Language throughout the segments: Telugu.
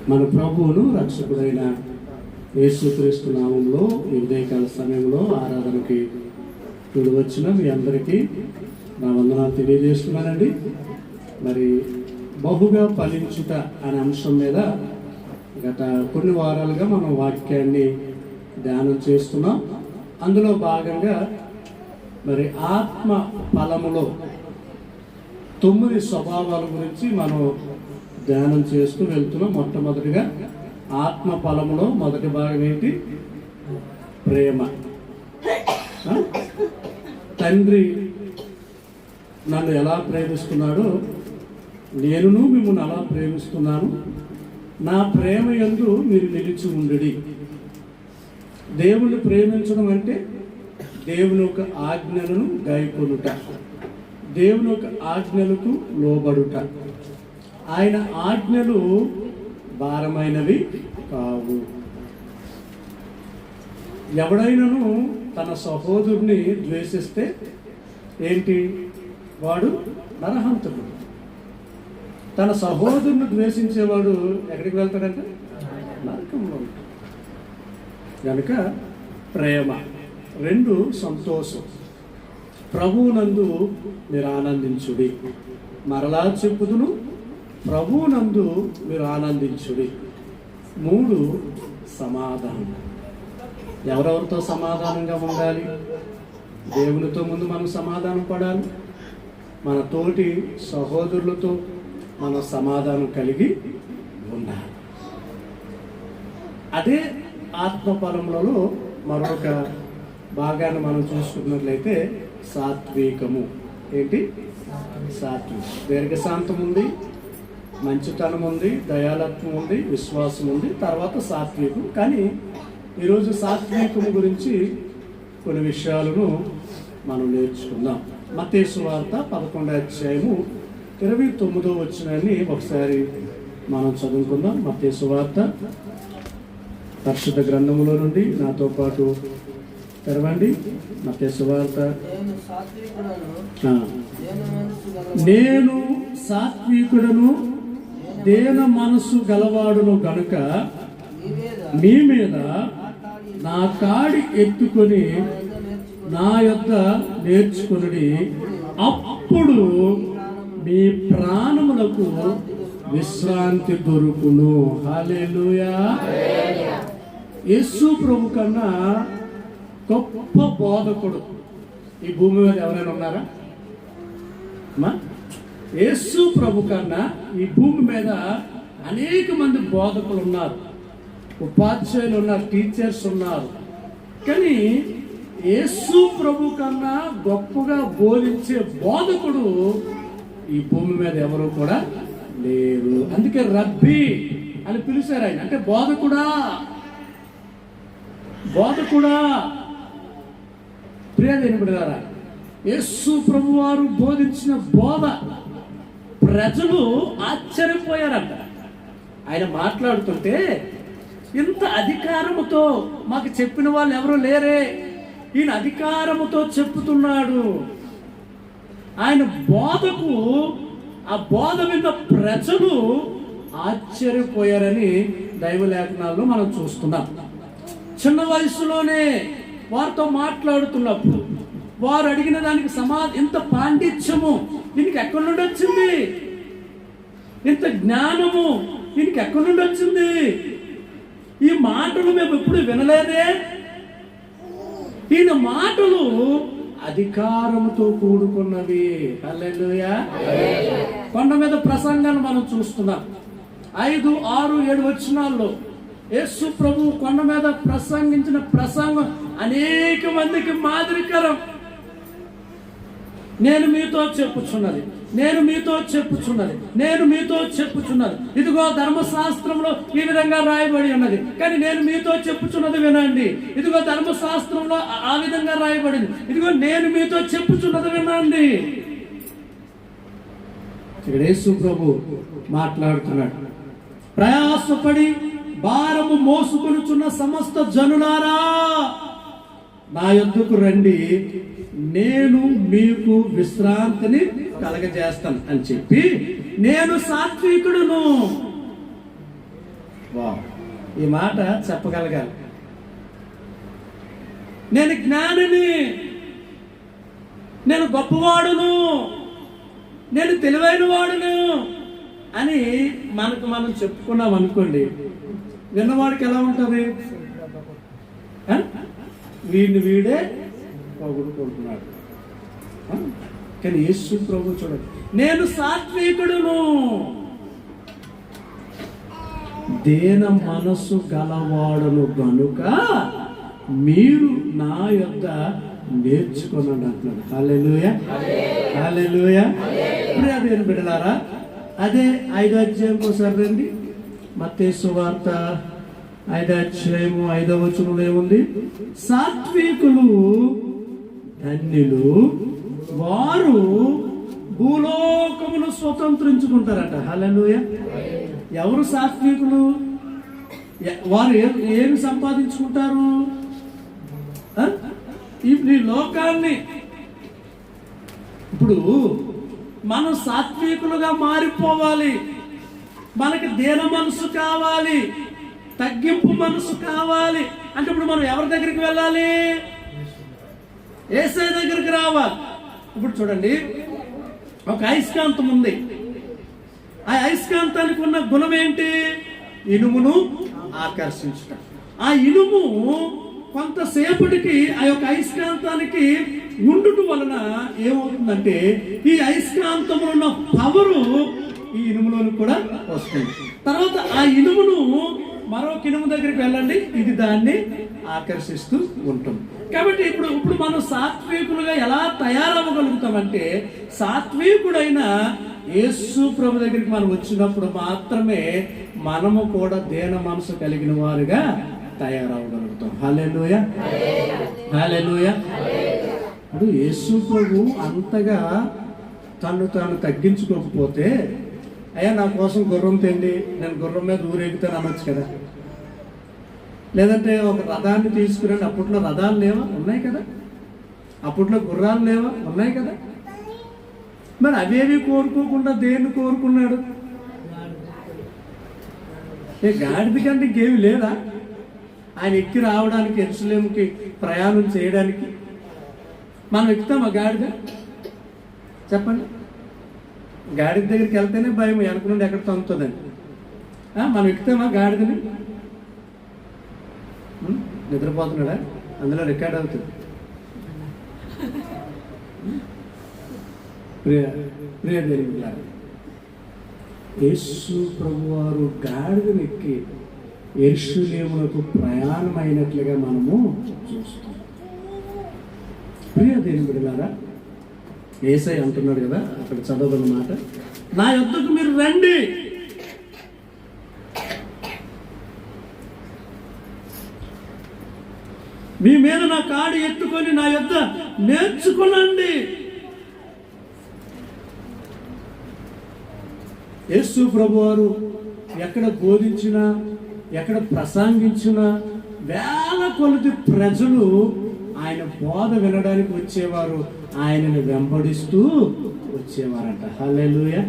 మన ప్రభువును రక్షకుడైన యేసుక్రీస్తు నామంలో ఈ ఉదయకాల సమయంలో ఆరాధనకి కూడి వచ్చిన మీ అందరికీ నా వందనాలు తెలియజేస్తున్నానండి. మరి బహుగా ఫలించుట అనే అంశం మీద గత కొన్ని వారాలుగా మనం వాక్యాన్ని ధ్యానం చేస్తున్నాం. అందులో భాగంగా మరి ఆత్మ ఫలములో 9 స్వభావాల గురించి మనం ధ్యానం చేస్తూ వెళ్తున్నాం. మొట్టమొదటిగా ఆత్మ ఫలములో మొదటి భాగం ఏంటి? ప్రేమ. తండ్రి నన్ను ఎలా ప్రేమిస్తున్నాడో నేనును మిమ్మల్ని అలా ప్రేమిస్తున్నాను, నా ప్రేమ యందు మీరు నిలిచి ఉండుడి. దేవుని ప్రేమించడం అంటే దేవుని యొక్క ఆజ్ఞలను గైకొనుట, దేవుని యొక్క ఆజ్ఞలకు లోబడుట. ఆయన ఆజ్ఞలు భారమైనవి కావు. ఎవడైనాను తన సహోదరుని ద్వేషిస్తే ఏంటి? వాడు నరహంతకుడు. తన సహోదరుని ద్వేషించేవాడు ఎక్కడికి వెళ్తాడంటే నరకంలో. కనుక ప్రేమ. 2 సంతోషం. ప్రభువునందు మీరు ఆనందించుడి. మరలా చెప్పుదును, ప్రభువునందు మీరు ఆనందించుడి. 3 సమాధానం. ఎవరెవరితో సమాధానంగా ఉండాలి? దేవునితో ముందు మనం సమాధానం పడాలి. మన తోటి సహోదరులతో మనం సమాధానం కలిగి ఉండాలి. అదే ఆత్మఫలములలో మరొక భాగాన్ని మనం చూసుకున్నట్లయితే సాత్వికము. ఏంటి? సాత్వికం. దీర్ఘశాంతం ఉంది, మంచితనం ఉంది, దయాలత్వం ఉంది, విశ్వాసం ఉంది, తర్వాత సాత్వికం. కానీ ఈరోజు సాత్వికము గురించి కొన్ని విషయాలను మనం నేర్చుకుందాం. మత్తయి సువార్త 11వ అధ్యాయము 29వ వచనాన్ని ఒకసారి మనం చదువుకుందాం. మత్తయి సువార్త పరిశుద్ధ గ్రంథములో నుండి నాతో పాటు తెరవండి. మత్తయి సువార్త. నేను సాత్వికుడను దేన మనసు గలవాడును గనుక మీ మీద నా కాడి ఎత్తుకొని నా యొద్ద నేర్చుకుని, అప్పుడు మీ ప్రాణములకు విశ్రాంతి దొరుకును. హల్లెలూయా. యేసు ప్రభు కన్నా గొప్ప బోధకుడు ఈ భూమి మీద ఎవరైనా ఉన్నారా? యేసు ప్రభు కన్నా ఈ భూమి మీద అనేక మంది బోధకులు ఉన్నారు, ఉపాధ్యాయులు ఉన్నారు, టీచర్స్ ఉన్నారు. కానీ యేసు ప్రభు కన్నా గొప్పగా బోధించే బోధకుడు ఈ భూమి మీద ఎవరు కూడా లేరు. అందుకే రబ్బీ అని పిలిచారు ఆయన. అంటే బోధకుడా, బోధకుడా. ప్రియదేని బిడ్డలారా, యేసు ప్రభు వారు బోధించిన బోధ ప్రజలు ఆశ్చర్యపోయారంట. ఆయన మాట్లాడుతుంటే ఇంత అధికారముతో మాకు చెప్పిన వాళ్ళు ఎవరు లేరే, ఈయన అధికారముతో చెప్పుతున్నాడు. ఆయన బోధకు, ఆ బోధ మీద ప్రజలు ఆశ్చర్యపోయారని దైవ లేఖనాల్లో మనం చూస్తున్నాం. చిన్న వయసులోనే వారితో మాట్లాడుతున్నప్పుడు వారు అడిగిన దానికి ఇంత పాండిత్యము దీనికి ఎక్కడి నుండి వచ్చింది? ఇంత జ్ఞానము దీనికి ఎక్కడి నుండి వచ్చింది? ఈ మాటలు మేము ఎప్పుడు వినలేదే. ఈయన మాటలు అధికారముతో కూడుకున్నవి. హల్లెలూయా. కొండ మీద ప్రసంగాన్ని మనం చూస్తున్నాం. 5, 6, 7 వచనాల్లో యేసు ప్రభు కొండ మీద ప్రసంగించిన ప్రసంగం అనేక మందికి మాదిరికరం. నేను మీతో చెప్పుచున్నది, నేను మీతో చెప్పుచున్నది, నేను మీతో చెప్పుచున్నది. ఇదిగో ధర్మశాస్త్రంలో ఈ విధంగా రాయబడి ఉన్నది, కానీ నేను మీతో చెప్పుచున్నది వినండి. ఇదిగో ధర్మశాస్త్రంలో ఆ విధంగా రాయబడింది, ఇదిగో నేను మీతో చెప్పుచున్నది వినండి. ఇక్కడ యేసు ప్రభు మాట్లాడుతున్నాడు. ప్రయాసపడి భారము మోసుకొనుచున్న సమస్త జనులారా, నా యొద్దకు రండి, నేను మీకు విశ్రాంతిని కలగజేస్తాను అని చెప్పి, నేను సాత్వికుడును. వా, ఈ మాట చెప్పగలగాలి. నేను జ్ఞానిని, నేను గొప్పవాడును, నేను తెలివైన వాడును అని మనం చెప్పుకున్నాం అనుకోండి, విన్నవాడికి ఎలా ఉంటుంది? వీడిని వీడే పొగుడుకుంటున్నాడు. కానీ యేసు ప్రభు చూడండి, నేను సాత్వికుడును, దేన మనసు గలవాడును గనుక మీరు నా యొద్ద నేర్చుకున్నాడు అంటున్నాడు. హల్లెలూయా, హల్లెలూయా. ప్రియమైన బిడ్డలారా, అదే 5వ అధ్యాయం ఒకసారి రండి. మత్తయి సువార్త 5వ అధ్యాయము 5వ వచనంలో ఏముంది? సాత్వికులు ధన్యులు, వారు భూలోకమును స్వతంత్రించుకుంటారట. హల్లెలూయా. ఎవరు సాత్వికులు? వారు ఏమి సంపాదించుకుంటారు? ఈ లోకాన్ని. ఇప్పుడు మనం సాత్వికులుగా మారిపోవాలి. మనకి దీన మనసు కావాలి, తగ్గింపు మనసు కావాలి. అంటే ఇప్పుడు మనం ఎవరి దగ్గరికి వెళ్ళాలి? యేసయ్య దగ్గరికి రావాలి. ఇప్పుడు చూడండి, ఒక అయస్కాంతం ఉంది. ఆ అయస్కాంతానికి ఉన్న గుణం ఏంటి? ఇనుమును ఆకర్షించుట. ఆ ఇనుము కొంతసేపటికి ఆ యొక్క అయస్కాంతానికి ఉండుట వలన ఏమవుతుందంటే, ఈ అయస్కాంతంలో ఉన్న పవరు ఈ ఇనుములోని కూడా వస్తుంది. తర్వాత ఆ ఇనుమును మరొక ఇనుము దగ్గరికి వెళ్ళండి, ఇది దాన్ని ఆకర్షిస్తూ ఉంటుంది. కాబట్టి ఇప్పుడు మనం సాత్వికులుగా ఎలా తయారవ్వగలుగుతామంటే, సాత్వికుడైన యేసు ప్రభు దగ్గరికి మనం వచ్చినప్పుడు మాత్రమే మనము కూడా దేన మనసు కలిగిన వారుగా తయారవగలుగుతాం. హల్లెలూయా, హల్లెలూయా. ఇప్పుడు యేసు ప్రభు అంతగా తాను తగ్గించుకోకపోతే, అయ్యా నా కోసం గుర్రం తెండి, నేను గుర్రం మీద ఊరేగుతాను అనొచ్చు కదా. లేదంటే ఒక రథాన్ని తీసుకురండి. అప్పట్లో రథాలు లేవా? ఉన్నాయి కదా. అప్పట్లో గుర్రాలు లేవా? ఉన్నాయి కదా. మరి అవేవి కోరుకోకుండా దేన్ని కోరుకున్నాడు? గాడిద కంటే ఇంకేమి లేదా? ఆయన ఎక్కి రావడానికి, యెరూషలేముకి ప్రయాణం చేయడానికి. మనం ఎక్కుతామా గాడిద? చెప్పండి. గాడిద దగ్గరికి వెళ్తేనే భయం, వెనక నుండి ఎక్కడ తొంగుతుందని. మనం ఎక్కుతామా గాడిదని? నిద్రపోతున్నాడా? అందులో రికార్డ్ అవుతుంది. ప్రియ దేవులారా, యేసు ప్రభువారు గాడిదను ఎక్కి యెరూషలేమునకు ప్రయాణమైనట్లుగా మనము చూస్తాం. ప్రియ దేవులారా, యేసయ్య అంటున్నాడు కదా అక్కడ చదవదన్నమాట, నా యొద్దకు మీరు రండి, మీ మీద నా కాడి ఎత్తుకొని నా యొద్ద నేర్చుకునండి. యేసు ప్రభువారు ఎక్కడ బోధించినా, ఎక్కడ ప్రసంగించినా వేల కొలది ప్రజలు ఆయన బోధ వినడానికి వచ్చేవారు, ఆయనను వెంబడిస్తూ వచ్చేవారంట. హల్లెలూయా,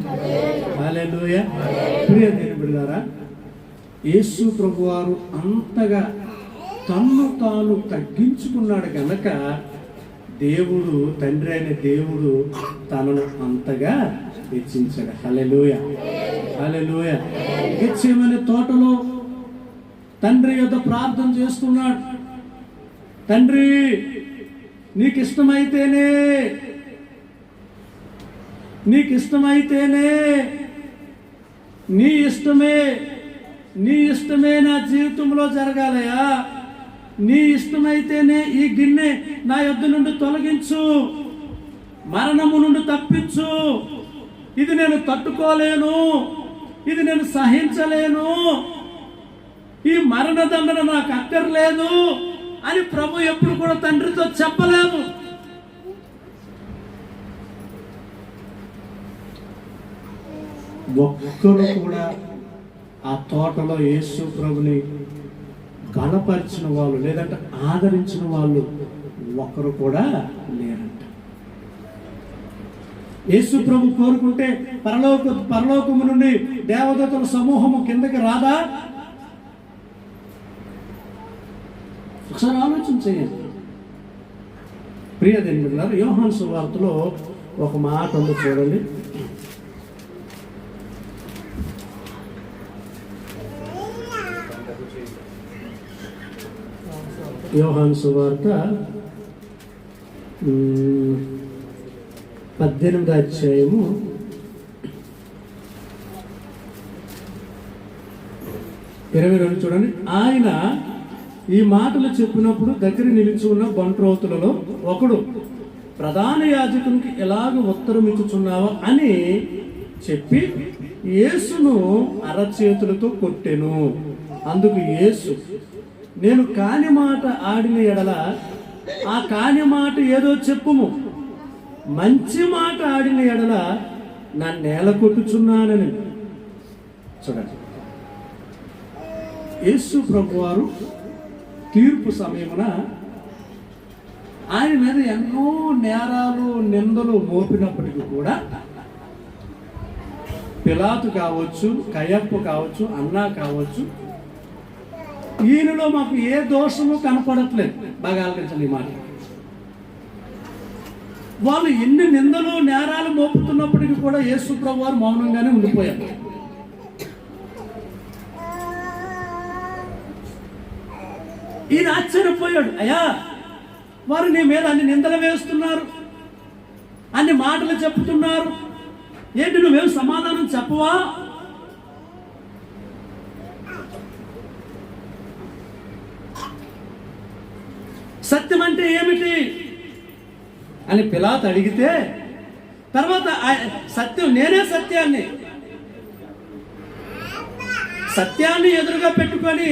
హల్లెలూయా. ప్రియ దేవులారా, యేసు ప్రభువారు అంతగా తన్ను తాను తగ్గించుకున్నాడు కనుక దేవుడు, తండ్రి అయిన దేవుడు తనను అంతగా హెచ్చించాడు. హల్లెలూయా, హల్లెలూయా. గెత్సేమనే తోటలో తండ్రి యొద్ద ప్రార్థన చేస్తున్నాడు. తండ్రి, నీకు ఇష్టమైతేనే నీ ఇష్టమే నా జీవితంలో జరగాలయా. నీ ఇష్టమైతేనే ఈ గిన్నె నా యొద్ద నుండి తొలగించు, మరణము నుండి తప్పించు. ఇది నేను తట్టుకోలేను, ఇది నేను సహించలేను, ఈ మరణ దండన నాకు అక్కర్లేదు అని ప్రభు ఎప్పుడు కూడా తండ్రితో చెప్పలేదు. ఒక్కరు కూడా ఆ తోటలో యేసు ప్రభుని గణపరిచిన వాళ్ళు, లేదంటే ఆదరించిన వాళ్ళు ఒక్కరు కూడా లేరంట. యేసు ప్రభు కోరుకుంటే పరలోకము నుండి దేవదూతల సమూహము కిందకి రాదా? ఒకసారి ఆలోచన చేయండి. ప్రియ దేవుని యోహాను సువార్తలో ఒక మాట ఉంది చూడండి. యోహాను సువార్త 18వ అధ్యాయము 22 చూడండి. ఆయన ఈ మాటలు చెప్పినప్పుడు దగ్గర నిలిచి ఉన్న బంట్రోతులలో ఒకడు, ప్రధాన యాజకునికి ఎలాగ ఉత్తరం ఇచ్చుచున్నావా అని చెప్పి యేసును అరచేతులతో కొట్టెను. అందుకు యేసు, నేను కాని మాట ఆడిన ఎడల ఆ కాని మాట ఏదో చెప్పుము, మంచి మాట ఆడిన ఎడల నా నేల కొట్టుచున్నానని. చూడండి, యేసు ప్రభువారు తీర్పు సమయమున ఆయన మీద ఎన్నో నేరాలు నిందలు మోపినప్పటికీ కూడా పిలాతు కావచ్చు, కయప్ప కావచ్చు, అన్నా కావచ్చు, ఈయనలో మాకు ఏ దోషము కనపడట్లేదు. బాగా ఆలోచించండి ఈ మాట. వాళ్ళు ఎన్ని నిందలు నేరాలు మోపుతున్నప్పటికీ కూడా యేసు ప్రభువారు మౌనంగానే ఉండిపోయారు. ఈయన ఆశ్చర్యపోయాడు, అయ్యా వారు నీ మీద అన్ని నిందలు వేస్తున్నారు, అన్ని మాటలు చెప్తున్నారు, ఏంటి నువ్వేం సమాధానం చెప్పవా? సత్యం అంటే ఏమిటి అని పిలాతు అడిగితే, తర్వాత సత్యం నేనే సత్యాన్ని ఎదురుగా పెట్టుకొని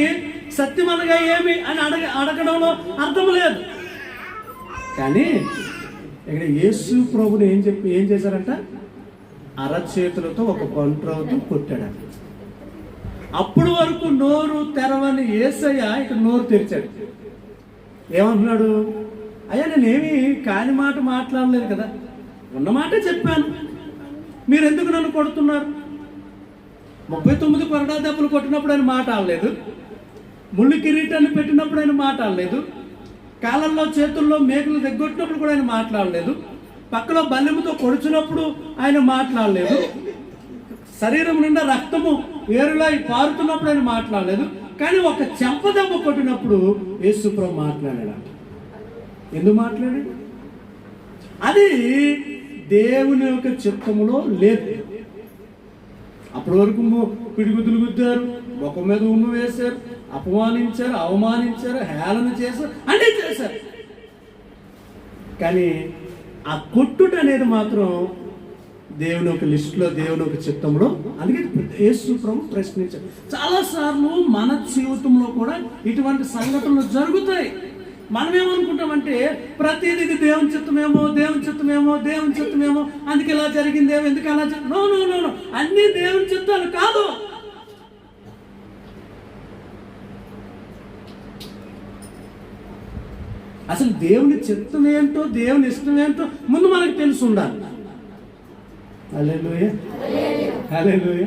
సత్యం అనగా ఏమి అని అడగడంలో అర్థం లేదు. కానీ ఇక్కడ యేసు ప్రభుని ఏం చేశారంట? అరచేతులతో ఒక బంట్రోతు కొట్టాడు. అప్పుడు వరకు నోరు తెరవని యేసయ్య ఇక్కడ నోరు తెరిచాడు. ఏమంటున్నాడు? అయ్యా నేనేమి కాని మాట మాట్లాడలేదు కదా, ఉన్న మాటే చెప్పాను, మీరు ఎందుకు నన్ను కొడుతున్నారు? 39 కొరడా దెబ్బలు కొట్టినప్పుడు ఆయన మాట ఆడలేదు, ముళ్ళు కిరీటాన్ని పెట్టినప్పుడు ఆయన మాట్లాడలేదు, కాళ్ళల్లో చేతుల్లో మేకులు దగ్గొట్టినప్పుడు కూడా ఆయన మాట్లాడలేదు, పక్కలో బల్లెముతో పొడిచినప్పుడు ఆయన మాట్లాడలేదు, శరీరం నిండా రక్తము వేరులా పారుతున్నప్పుడు ఆయన మాట్లాడలేదు. కానీ ఒక చెంపదెబ్బ కొట్టినప్పుడు యేసు ప్రభు మాట్లాడాడు. ఎందుకు మాట్లాడాడు? అది దేవుని యొక్క చిత్తములో లేదు. అప్పటి వరకు పిడిగుద్దులు గుద్దారు, ముఖం మీద ఉమ్ము వేశారు, అపమానించారు, అవమానించారు, హేళన చేశారు, అన్నీ చేశారు. కానీ ఆ కొట్టుట అనేది మాత్రం దేవుని ఒక లిస్టులో, దేవుని ఒక చిత్తంలో. అందుకే యేసు ప్రభు ప్రశ్నించారు. చాలాసార్లు మన జీవితంలో కూడా ఇటువంటి సంఘటనలు జరుగుతాయి. మనం ఏమనుకుంటామంటే ప్రతిదీ దేవుని చిత్తమేమో, దేవుని చిత్తమేమో, దేవుని చిత్తమేమో, అందుకే ఇలా జరిగిందేమో, ఎందుకు అలా నో నో నో నో అన్నీ దేవుని చిత్తాలు కాదు. అసలు దేవుని చిత్తం ఏంటో, దేవుని ఇష్టం ఏంటో ముందు మనకు తెలిసి ఉండాలి. హల్లెలూయా, హల్లెలూయా.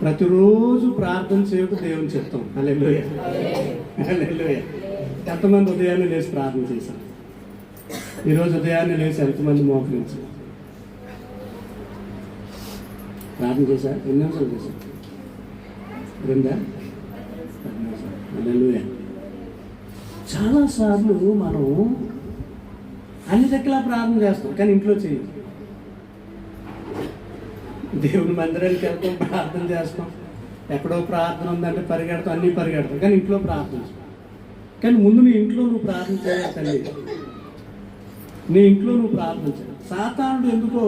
ప్రతిరోజు ప్రార్థన చేయడం దేవుని చిత్తం. హల్లెలూయా, హల్లెలూయా. ఎంతమంది ఉదయాన్నే లేచి ప్రార్థన చేశారు? ఈరోజు ఉదయాన్నే లేచి ఎంతమంది మోకరించారు? ప్రార్థన చేశారు? ఎన్ని నిమిషాలు చేశారు? 2 10 నిమిషాలు. హల్లెలూయా. చాలాసార్లు మనం అన్ని దగ్గర ప్రార్థన చేస్తాం, కానీ ఇంట్లో చేయం. దేవుని మందిరానికి వెళ్తాం, ప్రార్థన చేస్తాం, ఎక్కడో ప్రార్థన ఉందంటే పరిగెడతాం, అన్నీ పరిగెడతాం, కానీ ఇంట్లో ప్రార్థన. కానీ ముందు నీ ఇంట్లో నువ్వు ప్రార్థన చేయాలి తల్లి, నీ ఇంట్లో నువ్వు ప్రార్థన చేయాలి. సాతానుడు ఎందుకో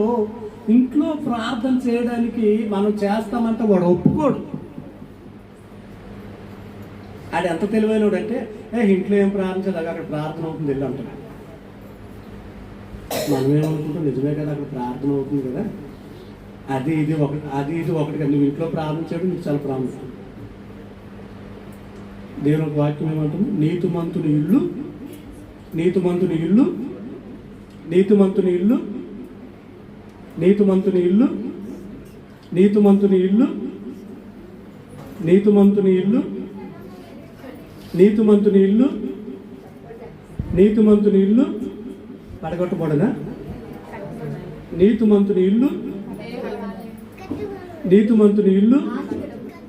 ఇంట్లో ప్రార్థన చేయడానికి మనం చేస్తామంటే వాడు ఒప్పుకోడు. అది ఎంత తెలివైనడు అంటే, ఇంట్లో ఏం ప్రార్థించదు, అక్కడ ప్రార్థన అవుతుంది వెళ్ళి అంటాడు. మనమేమనుకుంటాం, నిజమే కదా అక్కడ ప్రార్థన అవుతుంది కదా, అది ఇది ఒకటి కదా. నువ్వు ఇంట్లో ప్రార్థన చేయడం నీకు చాలా ప్రాముఖ్యం. దేవుని ఒక వాక్యం ఏమంటుంది? నీతిమంతుని ఇల్లు, నీతిమంతుని ఇల్లు, నీతిమంతుని ఇల్లు, నీతిమంతుని ఇల్లు, నీతిమంతుని ఇల్లు, నీతిమంతుని ఇల్లు నీతిమంతుని ఇల్లు నీతిమంతుని ఇల్లు పడగొట్టబడనా? నీతిమంతుని ఇల్లు నీతిమంతుని ఇల్లు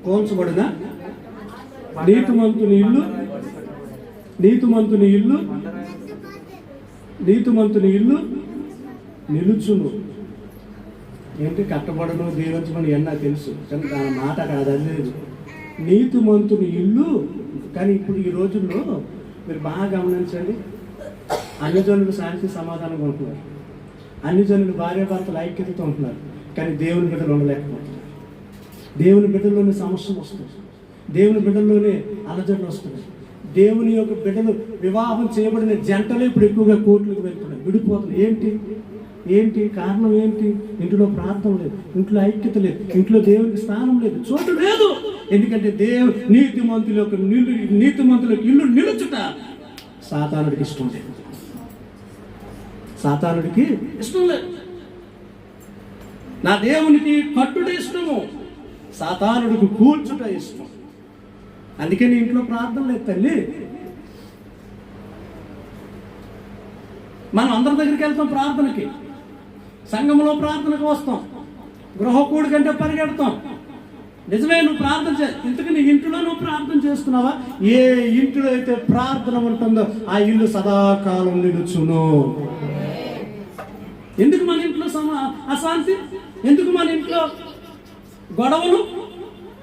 కోల్చబడనా? నీతిమంతుని ఇల్లు నీతిమంతుని ఇల్లు నీతిమంతుని ఇల్లు నిలుచును. ఏంటి కట్టబడను దీవించమని ఎన్నా తెలుసు, కానీ దాని మాట అక్కడ అది లేదు. నీతిమంతుని ఇల్లు. కానీ ఇప్పుడు ఈ రోజుల్లో మీరు బాగా గమనించండి, అన్ని జనులు శాంతి సమాధానంగా ఉంటున్నారు, అన్ని జనులు భార్యాభర్తలు ఐక్యతతో ఉంటున్నారు, కానీ దేవుని బిడ్డలు ఉండలేకపోతున్నారు. దేవుని బిడ్డల్లోనే సమస్యలు వస్తుంది, దేవుని బిడ్డల్లోనే అలజడులు వస్తున్నాయి. దేవుని యొక్క బిడ్డలు వివాహం చేయబడిన జంటలు ఇప్పుడు ఎక్కువగా కోర్టులకు వెళ్తున్నాయి, విడిపోతున్నాయి. ఏంటి కారణం ఏంటి? ఇంట్లో ప్రార్థన లేదు, ఇంట్లో ఐక్యత లేదు, ఇంట్లో దేవునికి స్థానం లేదు, చోటు లేదు. ఎందుకంటే నీతిమంతులకు ఇల్లు నిలుచుట సాతానుడికి ఇష్టం లేదు. సాతానుడికి ఇష్టం లేదు. నా దేవునికి కట్టుట ఇష్టము, సాతానుడికి కూల్చుట ఇష్టం. అందుకే నీ ఇంట్లో ప్రార్థన లేదు తల్లి. మనం అందరి దగ్గరికి వెళ్తాం ప్రార్థనకి, సంఘంలో ప్రార్థనకు వస్తాం, గృహకూడి కంటే పరిగెడతాం. నిజమే, నువ్వు ప్రార్థన ఇంతకు నీ ఇంట్లో నువ్వు ప్రార్థన చేస్తున్నావా? ఏ ఇంట్లో అయితే ప్రార్థన ఉంటుందో ఆ ఇల్లు సదాకాలం నిలుచును. ఎందుకు మన ఇంట్లో అశాంతి? ఎందుకు మన ఇంట్లో గొడవలు?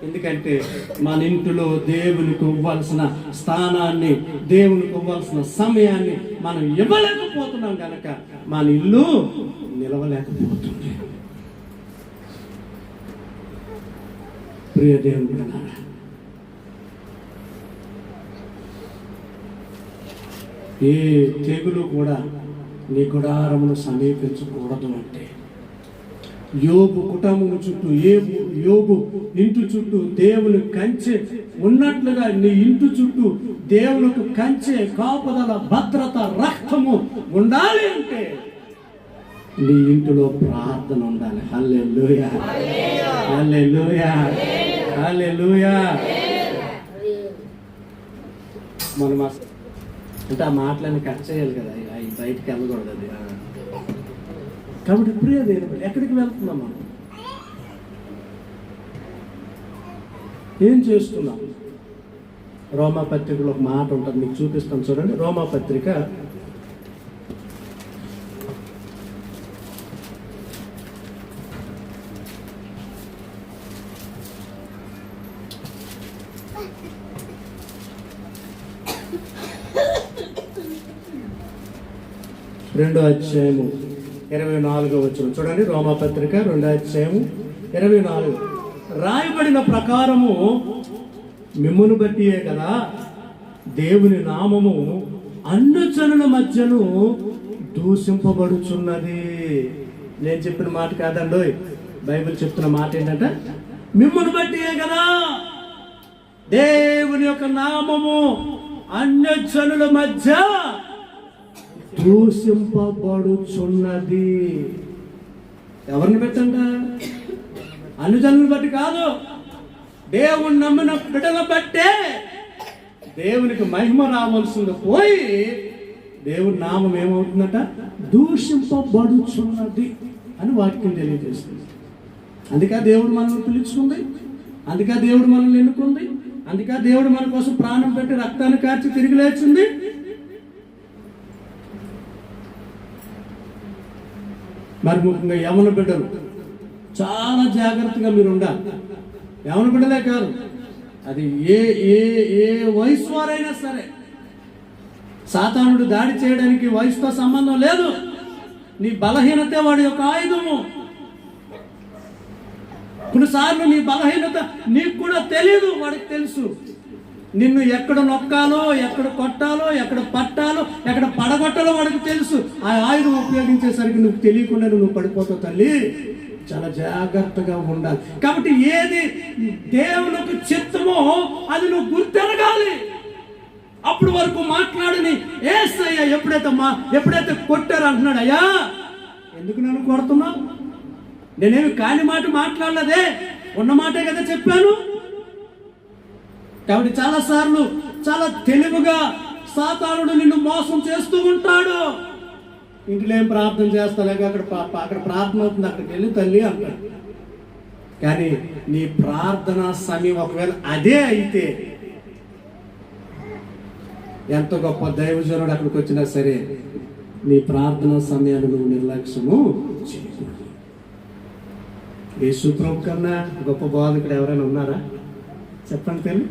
ఎందుకంటే మన ఇంటిలో దేవునికి ఇవ్వాల్సిన స్థానాన్ని, దేవునికి ఇవ్వాల్సిన సమయాన్ని మనం ఇవ్వలేకపోతున్నాం కనుక మన ఇల్లు నిలవలేకపోతుంది. ప్రియ దేవుని కన్నారా, ఏ తెగులు కూడా నీ గుడారమును సమీపించకూడదు అంటే యోబు కుటుంబం చుట్టూ, యోబు ఇంటి చుట్టూ దేవుని కంచె ఉన్నట్లుగా నీ ఇంటి చుట్టూ దేవునికి కంచె, కాపుదల, భద్రత, రక్తము ఉండాలి అంటే నీ ఇంటిలో ప్రార్థన ఉండాలి. హల్లెలూయా, హల్లెలూయా, హల్లెలూయా. మనం అంటే ఆ మాటలన్నీ కట్ చేయాలి కదా, బయటికి వెళ్ళకూడదు అది. కాబట్టి ప్రియ దేవుడు, ఎక్కడికి వెళ్తున్నాం మనం? ఏం చేస్తున్నాం? రోమాపత్రికలో ఒక మాట ఉంటుంది, మీకు చూపిస్తాను చూడండి. రోమాపత్రిక 2వ అధ్యాయము 24వ వచనం చూడండి. రోమాపత్రిక 2వ అధ్యాయము 24. రాయబడిన ప్రకారము మిమ్మును బట్టియే కదా దేవుని నామము అన్యజనుల మధ్యను దూషింపబడుచున్నది. నేను చెప్పిన మాట కాదండోయ్, బైబిల్ చెప్తున్న మాట ఏంటంటే మిమ్మును బట్టియే కదా దేవుని యొక్క నామము అన్యజనుల మధ్య దూషింపబడుచున్నది. ఎవరిని పెట్టంట? అన్యజనులను బట్టి కాదు, దేవుని నమ్మిన బిడ్డల బట్టే దేవునికి మహిమ రావాల్సింది పోయి దేవుని నామం ఏమవుతుందట? దూషింపబడుచున్నది అని వాక్యం తెలియజేస్తుంది. అందుకే దేవుడు మనల్ని పిలుచుకుంది, అందుకే దేవుడు మనల్ని ఎన్నుకుంది, అందుకే దేవుడు మన కోసం ప్రాణం పెట్టి రక్తాన్ని కార్చి తిరిగి లేచింది. మరి ముఖ్యంగా యవన బిడ్డలు చాలా జాగ్రత్తగా మీరు ఉండాలి. యవన బిడ్డలే కాదు, అది ఏ ఏ ఏ వయసు వారైనా సరే. సాతానుడు దాడి చేయడానికి వయసుతో సంబంధం లేదు. నీ బలహీనతే వాడి యొక్క ఆయుధము. కొన్నిసార్లు నీ బలహీనత నీకు కూడా తెలియదు, వాడికి తెలుసు. నిన్ను ఎక్కడ నొక్కాలో, ఎక్కడ కొట్టాలో, ఎక్కడ పట్టాలో, ఎక్కడ పడగొట్టాలో వాడికి తెలుసు. ఆ ఆయుధం ఉపయోగించేసరికి నువ్వు తెలియకుండా నువ్వు పడిపోతావు. తల్లి, చాలా జాగ్రత్తగా ఉండాలి. కాబట్టి ఏది దేవునికి చిత్తమో అది నువ్వు గుర్తెరగాలి. అప్పుడు వరకు మాట్లాడని యేసయ్య ఎప్పుడైతే కొట్టారు అంటున్నాడు, అయ్యా ఎందుకు నన్ను కొడుతున్నావు? నేనేమి కాని మాట మాట్లాడలేదే, ఉన్న మాటే కదా చెప్పాను. కాబట్టి చాలాసార్లు చాలా తెలివిగా సాతానుడు నిన్ను మోసం చేస్తూ ఉంటాడు. ఇంట్లో ఏం ప్రార్థన చేస్తా, లేక అక్కడ ప్రార్థన అవుతుంది, అక్కడికి వెళ్ళి తల్లి అంటాడు. కానీ నీ ప్రార్థన సమయం ఒకవేళ అదే అయితే, ఎంత గొప్ప దైవజనుడు అక్కడికి వచ్చినా సరే నీ ప్రార్థన సమయాన్ని నువ్వు నిర్లక్ష్యము చేయకూడదు. యేసు ప్రభు కన్నా గొప్ప బోధకుడు ఎవరైనా ఉన్నారా చెప్పండి తల్లి?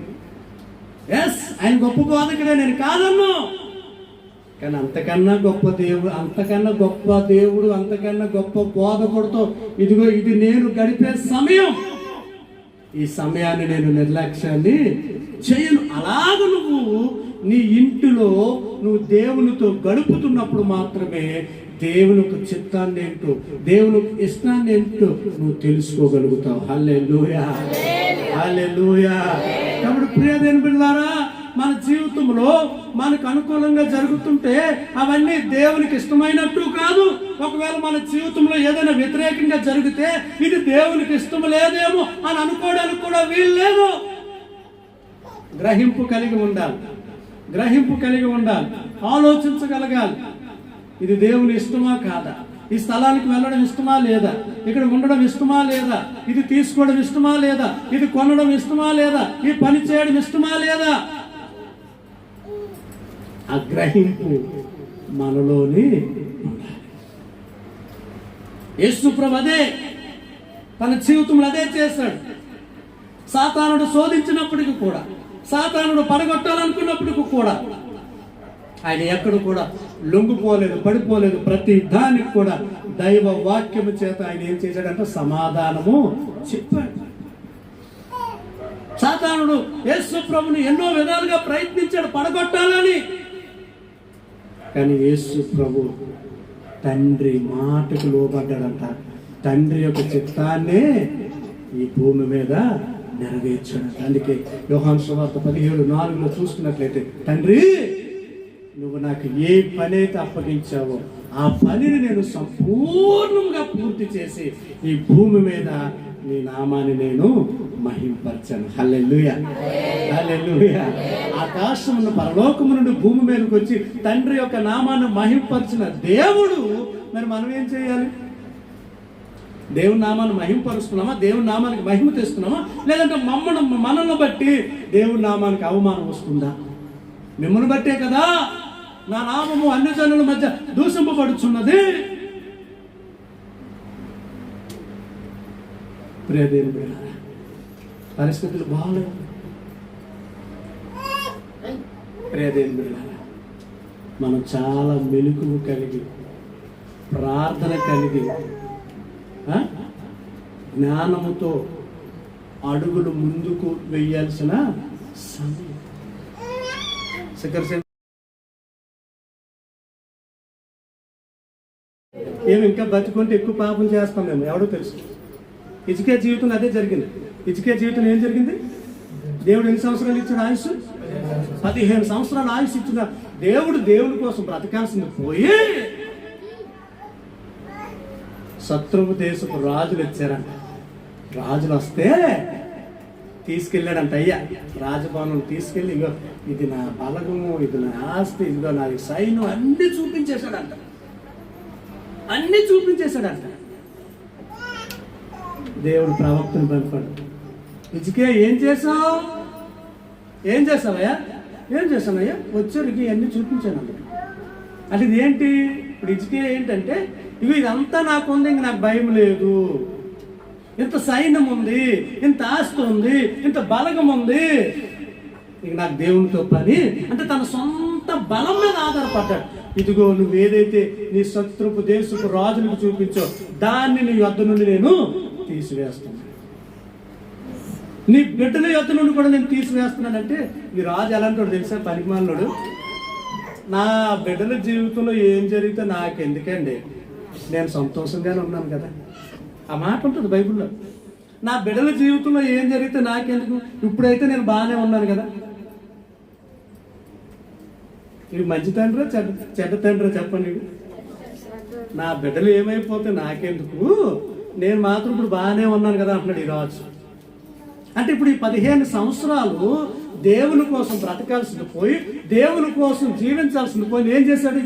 ఎస్, ఆయన గొప్ప బోధకుడే, నేను కాదన్ను. కానీ అంతకన్నా గొప్ప దేవుడు, అంతకన్నా గొప్ప దేవుడు, అంతకన్నా గొప్ప బోధకుడితో ఇదిగో ఇది నేను గడిపే సమయం, ఈ సమయాన్ని నేను నిర్లక్ష్యాన్ని చేయను. అలాగ నువ్వు నీ ఇంటిలో నువ్వు దేవునితో గడుపుతున్నప్పుడు మాత్రమే దేవుని యొక్క చిత్తాన్ని ఏంటో, దేవుని యొక్క ఇష్టాన్ని ఏంటో నువ్వు తెలుసుకోగలుగుతావు. హల్లెలూయా, హల్లెలూయా. కాబట్టి ప్రియ దేవుని బిడ్డలారా, మన జీవితంలో మనకు అనుకూలంగా జరుగుతుంటే అవన్నీ దేవునికి ఇష్టమైనట్టు కాదు. ఒకవేళ మన జీవితంలో ఏదైనా వ్యతిరేకంగా జరిగితే ఇది దేవునికి ఇష్టం లేదేమో అని అనుకోవడానికి కూడా వీలు లేదు. గ్రహింపు కలిగి ఉండాలి, గ్రహింపు కలిగి ఉండాలి, ఆలోచించగలగాలి. ఇది దేవుని ఇష్టమా కాదా, ఈ స్థలానికి వెళ్ళడం ఇష్టమా లేదా, ఇక్కడ ఉండడం ఇష్టమా లేదా, ఇది తీసుకోవడం ఇష్టమా లేదా, ఇది కొనడం ఇష్టమా లేదా, ఈ పని చేయడం ఇష్టమా లేదా. ఆ గ్రహింపు మనలోని ఉండాలి. యేసు ప్రభు అదే తన జీవితంలో అదే చేశాడు. సాతానుడు శోధించినప్పటికీ కూడా, సాతానుడు పడగొట్టాలనుకున్నప్పటికీ కూడా ఆయన ఎక్కడ కూడా లొంగిపోలేదు, పడిపోలేదు. ప్రతి దానికి కూడా దైవ వాక్యము చేత ఆయన ఏం చేశాడంటే సమాధానము చెప్పాడు. సాతానుడు యేసు ప్రభుని ఎన్నో విధాలుగా ప్రయత్నించాడు పడగొట్టాలని, కానీ యేసు ప్రభు తండ్రి మాటకు లోబడ్డాడంట. తండ్రి యొక్క చిత్తాన్నే ఈ భూమి మీద నెరవేర్చాడు. అందుకే యోహాను సువార్త 17:4 చూసుకున్నట్లయితే, తండ్రి నువ్వు నాకు ఏ పని అయితే అప్పగించావో ఆ పనిని నేను సంపూర్ణంగా పూర్తి చేసి ఈ భూమి మీద నీ నామాన్ని నేను మహింపరచాను. హల్లెలూయా, హల్లెలూయా. ఆకాశమును పరలోకము నుండి భూమి మీదకి వచ్చి తండ్రి యొక్క నామాన్ని మహింపరిచిన దేవుడు, మరి మనం ఏం చేయాలి? దేవుని నామాన్ని మహింపరుస్తున్నామా, దేవుని నామానికి మహిమ తెస్తున్నామా, లేదంటే మనల్ని బట్టి దేవుని నామానికి అవమానం వస్తుందా? మిమ్మల్ని బట్టే కదా నా నామము అన్ని జనుల మధ్య దూషింపబడుచున్నది. ప్రియదేవుడు, పరిస్థితులు బాగాలేవు. ప్రియదేవుడు, మనం చాలా మెలకువ కలిగి, ప్రార్థన కలిగి, జ్ఞానముతో అడుగులు ముందుకు వేయాల్సిన సమయం. ఏమి ఇంకా బతుకుంటే ఎక్కువ పాపం చేస్తాం మేము, ఎవడో తెలుసు. ఇజకే జీవితంలో అదే జరిగింది. ఇజకే జీవితంలో ఏం జరిగింది? దేవుడు ఎన్ని సంవత్సరాలు ఇచ్చాడు ఆయుష్? 15 సంవత్సరాలు ఆయుష్ ఇచ్చిన దేవుడు దేవుని కోసం బ్రతకాల్సింది పోయి శత్రువు దేశపు రాజులు వచ్చారంట. రాజులు వస్తే తీసుకెళ్ళాడంట. అయ్యా రాజభవనం తీసుకెళ్ళి, ఇగో ఇది నా బలగము, ఇది నా ఆస్తి, ఇదిగో నా సైన్యం అన్ని చూపించేశాడంట, అన్ని చూపించేశాడంట. దేవుడు ప్రవక్తను పంపాడు. ఇజకే ఏం చేసావు? ఏం చేసావయ్యా? ఏం చేశానయ్యా? వచ్చరికి అన్ని చూపించాను అన్నమాట. అంటే ఇది ఏంటి? ఇప్పుడు ఇజకే ఏంటంటే, ఇవి ఇదంతా నాకు ఉంది, ఇంక నాకు భయం లేదు, ఇంత సైన్యం ఉంది, ఇంత ఆస్తి ఉంది, ఇంత బలగం ఉంది, ఇక నాకు దేవునితో పని అంటే తన సొంత బలం మీద ఆధారపడ్డాడు. ఇదిగో నువ్వు ఏదైతే నీ శత్రుపు దేశపు రాజులకు చూపించో దాన్ని నీ యొద్ద నుండి నేను తీసివేస్తున్నాను, నీ బిడ్డల యొద్ద నుండి కూడా నేను తీసివేస్తున్నానంటే ఈ రాజు ఎలాంటి తెలుసా? పనికిమాలినోడు. నా బిడ్డల జీవితంలో ఏం జరిగితే నాకెందుకండి, నేను సంతోషంగానే ఉన్నాను కదా. ఆ మాట ఉంటుంది బైబిల్లో. నా బిడ్డల జీవితంలో ఏం జరిగితే నాకెందుకు, ఇప్పుడైతే నేను బాగానే ఉన్నాను కదా. ఇది మంచి తండ్రా చెడ్డ తండ్రా చెప్పండి? నా బిడ్డలు ఏమైపోతే నాకెందుకు, నేను మాత్రం ఇప్పుడు బాగానే ఉన్నాను కదా అంటున్నాడు ఈ రాజు. అంటే ఇప్పుడు ఈ 15 సంవత్సరాలు దేవుని కోసం బ్రతకాల్సింది పోయి, దేవుని కోసం జీవించాల్సింది పోయి ఏం చేశాడు?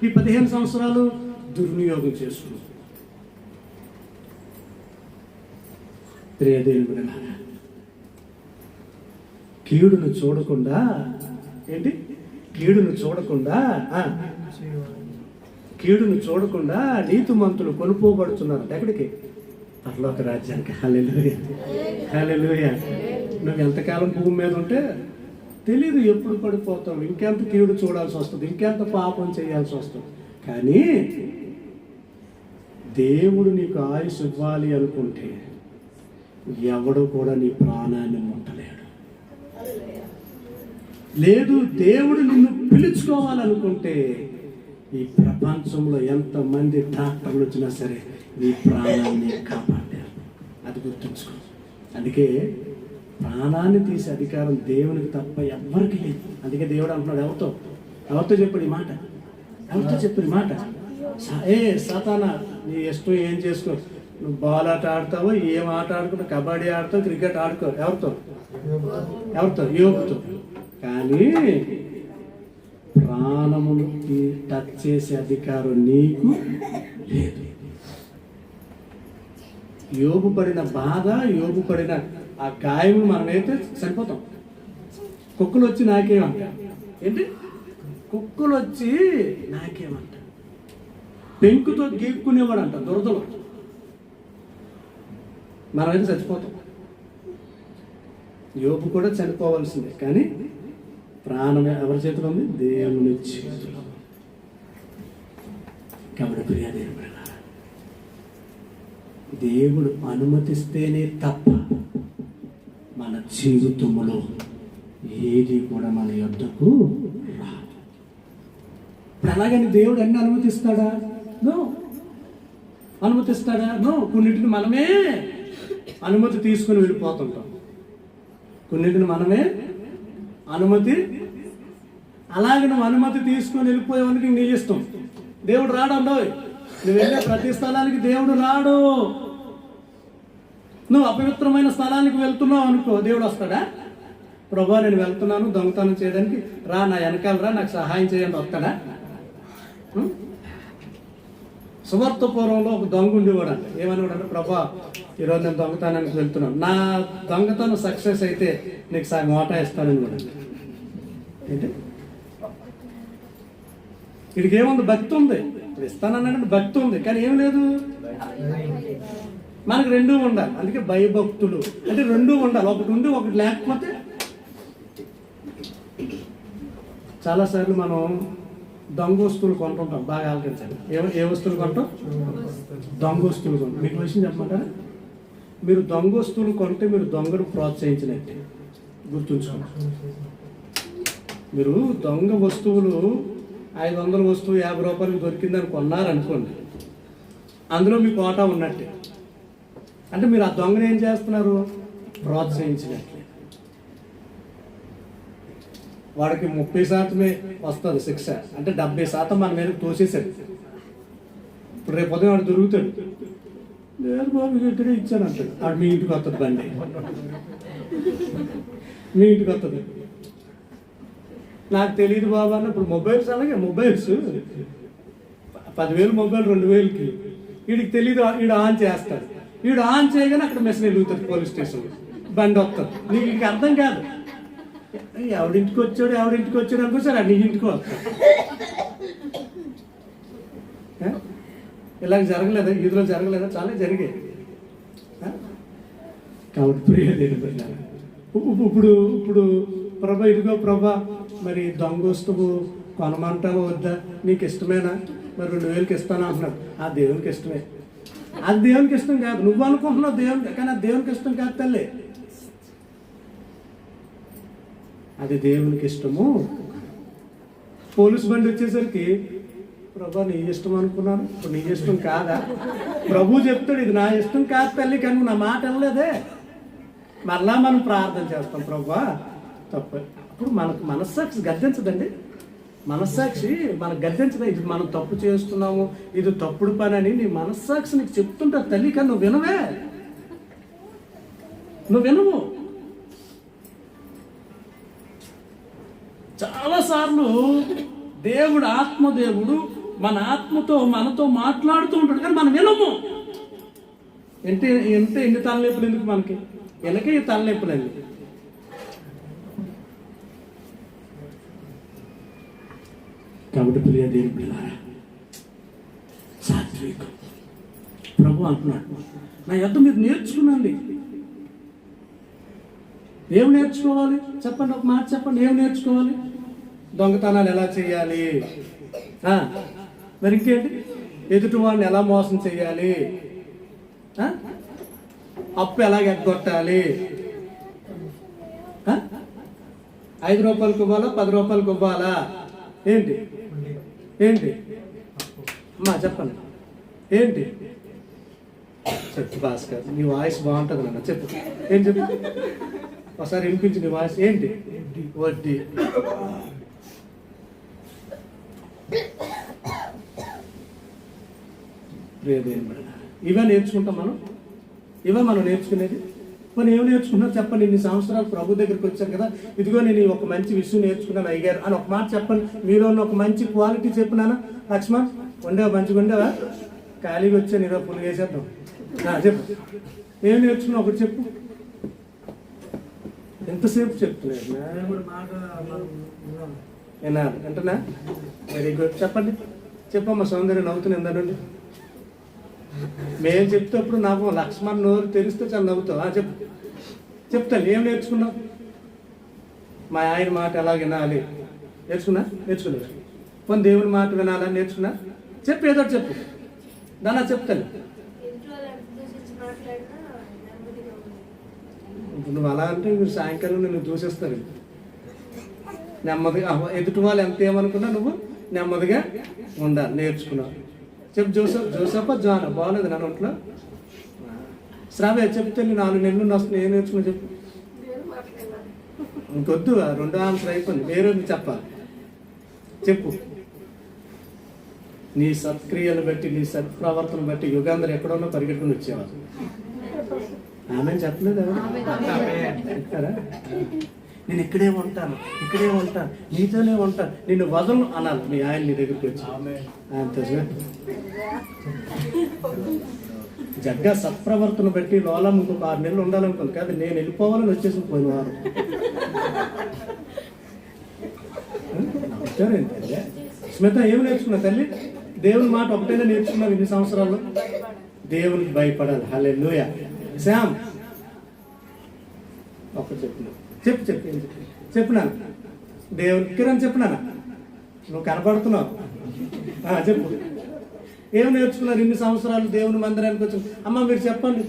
ఈ 15 సంవత్సరాలు దుర్వినియోగం చేసుకున్నాడు. ప్రియదేవుని కీడును చూడకుండా కీడును చూడకుండా నీతిమంతులు కొనుక్కోబడుతున్నారు ఎక్కడికి? పరలోక రాజ్యానికి. హల్లెలూయా, హల్లెలూయా. నువ్వు ఎంతకాలం భూమి మీద ఉంటే తెలీదు ఎప్పుడు పడిపోతావు, ఇంకెంత కీడు చూడాల్సి వస్తుంది, ఇంకెంత పాపం చేయాల్సి వస్తుంది. కానీ దేవుడు నీకు ఆయుష్ ఇవ్వాలి అనుకుంటే ఎవడు కూడా నీ ప్రాణాన్ని ముట్టలేడు. లేదు, దేవుడు నిన్ను పిలుచుకోవాలనుకుంటే ఈ ప్రపంచంలో ఎంతమంది డాక్టర్లు వచ్చినా సరే నీ ప్రాణాన్ని కాపాడారు. అది గుర్తుంచుకో. అందుకే ప్రాణాన్ని తీసే అధికారం దేవునికి తప్ప ఎవ్వరికి లేదు. అందుకే దేవుడు అంటున్నాడు, ఎవరితో చెప్పాడు ఈ మాట? సాతానా, నీ ఇష్టం ఏం చేసుకో, నువ్వు బాల్ ఆట ఆడతావో, ఏం ఆట ఆడుకుంటావు, కబడ్డీ ఆడతావు, క్రికెట్ ఆడుకో, ఎవరితో? యోగుతో. కానీ ప్రాణమును టచ్ చేసే అధికారం నీకు లేదు. యోగు పడిన బాధ, యోగు పడిన ఆ గాయము మనమైతే చనిపోతాం. కుక్కలు వచ్చి నాకేమంట? కుక్కలు వచ్చి నాకేమంట? పెంకుతో గీక్కునేవాడు అంట దురదలో. మనమైతే చచ్చిపోతాం. యోగు కూడా చనిపోవాల్సిందే. కానీ ప్రాణం ఎవరి చేతిలో ఉంది? దేవుని చేతిలో. కాబట్టి ప్రియదేవుడు, దేవుడు అనుమతిస్తేనే తప్ప మన జీవితంలో ఏది కూడా మన యొద్దకు రాదు. ఇప్పుడు అలాగని దేవుడు అన్ని అనుమతిస్తాడా? నో. కొన్నింటిని మనమే అనుమతి తీసుకుని వెళ్ళిపోతుంటాం. కొన్నింటిని మనమే అలాగే నువ్వు అనుమతి తీసుకొని వెళ్ళిపోయేవానికి నీ ఇష్టం. దేవుడు రాడండో. నువ్వు వెళ్ళే ప్రతి స్థలానికి దేవుడు రాడు. నువ్వు అపవిత్రమైన స్థలానికి వెళ్తున్నావు అనుకో, దేవుడు వస్తాడా? ప్రభా నేను వెళ్తున్నాను దొంగతనం చేయడానికి, రా నా వెనకాల రా, నాకు సహాయం చేయండి వస్తాడా? సువార్త పూర్వంలో ఒక దొంగ ఉండేవాడు అంట. ఏమనేవాడు? ప్రభా ఈరోజు నేను దొంగతనానికి వెళ్తున్నాను, నా దొంగతనం సక్సెస్ అయితే నీకు సగం వాటా ఇస్తానని కూడా. ఏంటి వీడికి ఏముంది? భక్తి ఉంది. ఇస్తానన్నాడు, భక్తి ఉంది. కానీ ఏం లేదు, మనకు రెండూ ఉండాలి. అందుకే భయభక్తులు అంటే రెండూ ఉండాలి. ఒకటి ఉండి ఒకటి లేకపోతే. చాలాసార్లు మనం దొంగ వస్తువులు కొంటుంటాం. బాగా ఆలోచించాలి. ఏ వస్తువులు కొంటాం? దొంగ వస్తువులు కొంటాం. మీకు విషయం చెప్పమంటారా? మీరు దొంగ వస్తువులు కొంటే మీరు దొంగను ప్రోత్సహించినట్టే. గుర్తుంచుకోండి. మీరు దొంగ వస్తువులు 500 వస్తువు 50 రూపాయలకి దొరికిందని కొన్నారనుకోండి, అందులో మీ కోటా ఉన్నట్టే. అంటే మీరు ఆ దొంగను ఏం చేస్తున్నారు? ప్రోత్సహించినట్లే. వాడికి 30% వస్తుంది శిక్ష. అంటే 70% మన మీద తోసేసాడు. ఇప్పుడు రేపు ఉదయం వాడు దొరుకుతాడు. లేదు బాబు ఇక్కడే ఇచ్చాను అంటాడు. వాడు మీ ఇంటికి వస్తుంది. బండి మీ ఇంటికి వస్తుంది. నాకు తెలియదు బాబా అన్న. ఇప్పుడు మొబైల్స్ అలాగే, మొబైల్స్ 10,000 మొబైల్ 2,000కి. వీడికి తెలియదు, వీడు ఆన్ చేస్తాడు. వీడు ఆన్ చేయగానే అక్కడ మెసేజ్ వెలుగుతుంది పోలీస్ స్టేషన్. బండి వస్తుంది. నీకు అర్థం కాదు. ఎవడింటికి వచ్చాడు అనుకోసారు నీ ఇంటికి వస్తాడు. ఇలాగ జరగలేదా? ఈదులో జరగలేదా? చాలా జరిగాయి. కాబట్టి ప్రియదేవుడు, ఇప్పుడు ప్రభా ఇదిగో ప్రభా మరి దొంగ వస్తువు కొనమంటావా వద్దా? నీకు ఇష్టమేనా? మరి 2,000కి ఇస్తాను అంటున్నాడు. ఆ దేవునికి ఇష్టమే. అది దేవునికి ఇష్టం కాదు. నువ్వు అనుకుంటున్నావు దేవునికి, కానీ అది దేవునికి ఇష్టం కాదు తల్లి. అది దేవునికి ఇష్టము. పోలీసు బండి వచ్చేసరికి ప్రభా నీ ఇష్టం అనుకున్నాను, ఇప్పుడు నీ ఇష్టం కాదా? ప్రభు చెప్తాడు ఇది నా ఇష్టం కాదు తల్లి, కానీ నా మాట వెళ్ళలేదే. మరలా మనం ప్రార్థన చేస్తాం, ప్రభా తప్ప. అప్పుడు మనకు మనస్సాక్షి గద్దించదండి. మనస్సాక్షి మనకు గద్దించదా? ఇది మనం తప్పు చేస్తున్నాము, ఇది తప్పుడు పని అని నీ మనస్సాక్షి నీకు చెప్తుంటా తల్లి. కానీ నువ్వు వినవు. చాలాసార్లు దేవుడు ఆత్మదేవుడు మన ఆత్మతో మనతో మాట్లాడుతూ ఉంటాడు, కానీ మనం వినము. ఎన్ని తలనొప్పులు ఎందుకు మనకి? వెనకే ఈ తలనొప్పులండి. కాబట్టి ప్రియ దేవుని పిల్లారా, సాత్వికం ప్రభు అంటున్నాడు, నా యొద్ద మీరు నేర్చుకునండి. ఏం నేర్చుకోవాలి చెప్పండి, ఒక మాట చెప్పండి. ఏం నేర్చుకోవాలి? దొంగతనాలు ఎలా చేయాలి, మరి ఇంకేంటి, ఎదుటి వాడిని ఎలా మోసం చేయాలి, అప్పు ఎలా ఎగ్గొట్టాలి, 5 రూపాయలకు ఇవ్వాలా 10 రూపాయలకు ఇవ్వాలా, ఏంటి ఏంటి అమ్మా చెప్పండి, ఏంటి చెప్పు భాస్కర్, నీ వాయిస్ బాగుంటుంది నాన్న, చెప్పు ఏం చెప్పు, ఒకసారి వినిపించి నీ వాయిస్. ఏంటి? వడ్డీ. ఇవే నేర్చుకుంటాం మనం, ఇవే మనం నేర్చుకునేది. మరి ఏమి నేర్చుకున్నారు చెప్పండి? ఇన్ని సంవత్సరాలు ప్రభు దగ్గరికి వచ్చారు కదా, ఇదిగో నేను ఒక మంచి విషయం నేర్చుకున్నాను అయ్యారు అని ఒక మాట చెప్పండి. మీలో ఉన్న ఒక మంచి క్వాలిటీ చెప్పినానా? లక్ష్మణ్ ఉండేవా? మంచిగా ఉండేవా? ఖాళీగా వచ్చాను, ఇదో పుల్ వేసేద్దాం. చెప్పు, ఏం నేర్చుకున్నావు ఒకటి చెప్పు. ఎంతసేపు చెప్తున్నాడు అంటనా? వెరీ గుడ్, చెప్పండి. చెప్పమ్మా సౌందర్యం నవ్వుతుంది ఎందరండి. మేము చెప్తేప్పుడు నాకు లక్ష్మణ్ నోరు తెరిస్తే చాలా నవ్వుతావు. చెప్పు, చెప్తాను. ఏం నేర్చుకున్నావు? మా ఆయన మాట ఎలా వినాలి నేర్చుకున్నా. కొన్ని దేవుని మాట వినాలని నేర్చుకున్నా. చెప్పు, ఏదో చెప్పు, దానా చెప్తాను. నువ్వు అలా అంటే మీరు సాయంకాలం నిన్ను దూసేస్తారు. నెమ్మదిగా ఎదుటి వాళ్ళు ఎంత ఏమనుకున్నా నువ్వు నెమ్మదిగా ఉండాలి, నేర్చుకున్నావు. చెప్పు. జోసఫ్ జాన్ బాగోలేదు నన్ను ఒంట్లో. శ్రావ్య చెప్తే నేను 4 నెలలు వస్తున్నాయి. ఏం నేర్చుకున్నా చెప్పు. ఇంకొద్దు, 2 ఆన్సర్ అయిపోయింది. వేరే చెప్పాలి. చెప్పు. నీ సత్క్రియలు బట్టి నీ సత్ప్రవర్తన బట్టి యుగాంధ్ర ఎక్కడన్నా పరిగెట్టుకుని వచ్చేవాళ్ళు. ఆమె చెప్పలేదు చెప్తారా? నేను ఇక్కడే ఉంటాను నీతోనే ఉంటాను, నిన్ను వదలను అనాలి మీ ఆయన నీ దగ్గరికి వచ్చి. జగ్గా సత్ప్రవర్తన బట్టి లోలం ఇంకొక 6 నెలలు ఉండాలనుకోండి. కాదు, నేను వెళ్ళిపోవాలని వచ్చేసి పోయిన వారు. స్మిత ఏమి నేర్చుకున్నా తల్లి? దేవుని మాట ఒకటైనా నేర్చుకున్నావు ఇన్ని సంవత్సరాల్లో? దేవునికి భయపడాలి. హల్లెలూయా. శ్యామ్ ఒకటి చెప్పినాను దేవునికి. కిరణ్ చెప్పినానా? నువ్వు కనపడుతున్నావు. చెప్పు, ఏం నేర్చుకున్నారు ఇన్ని సంవత్సరాలు దేవుని మందిరానికి వచ్చి? అమ్మ మీరు చెప్పండి.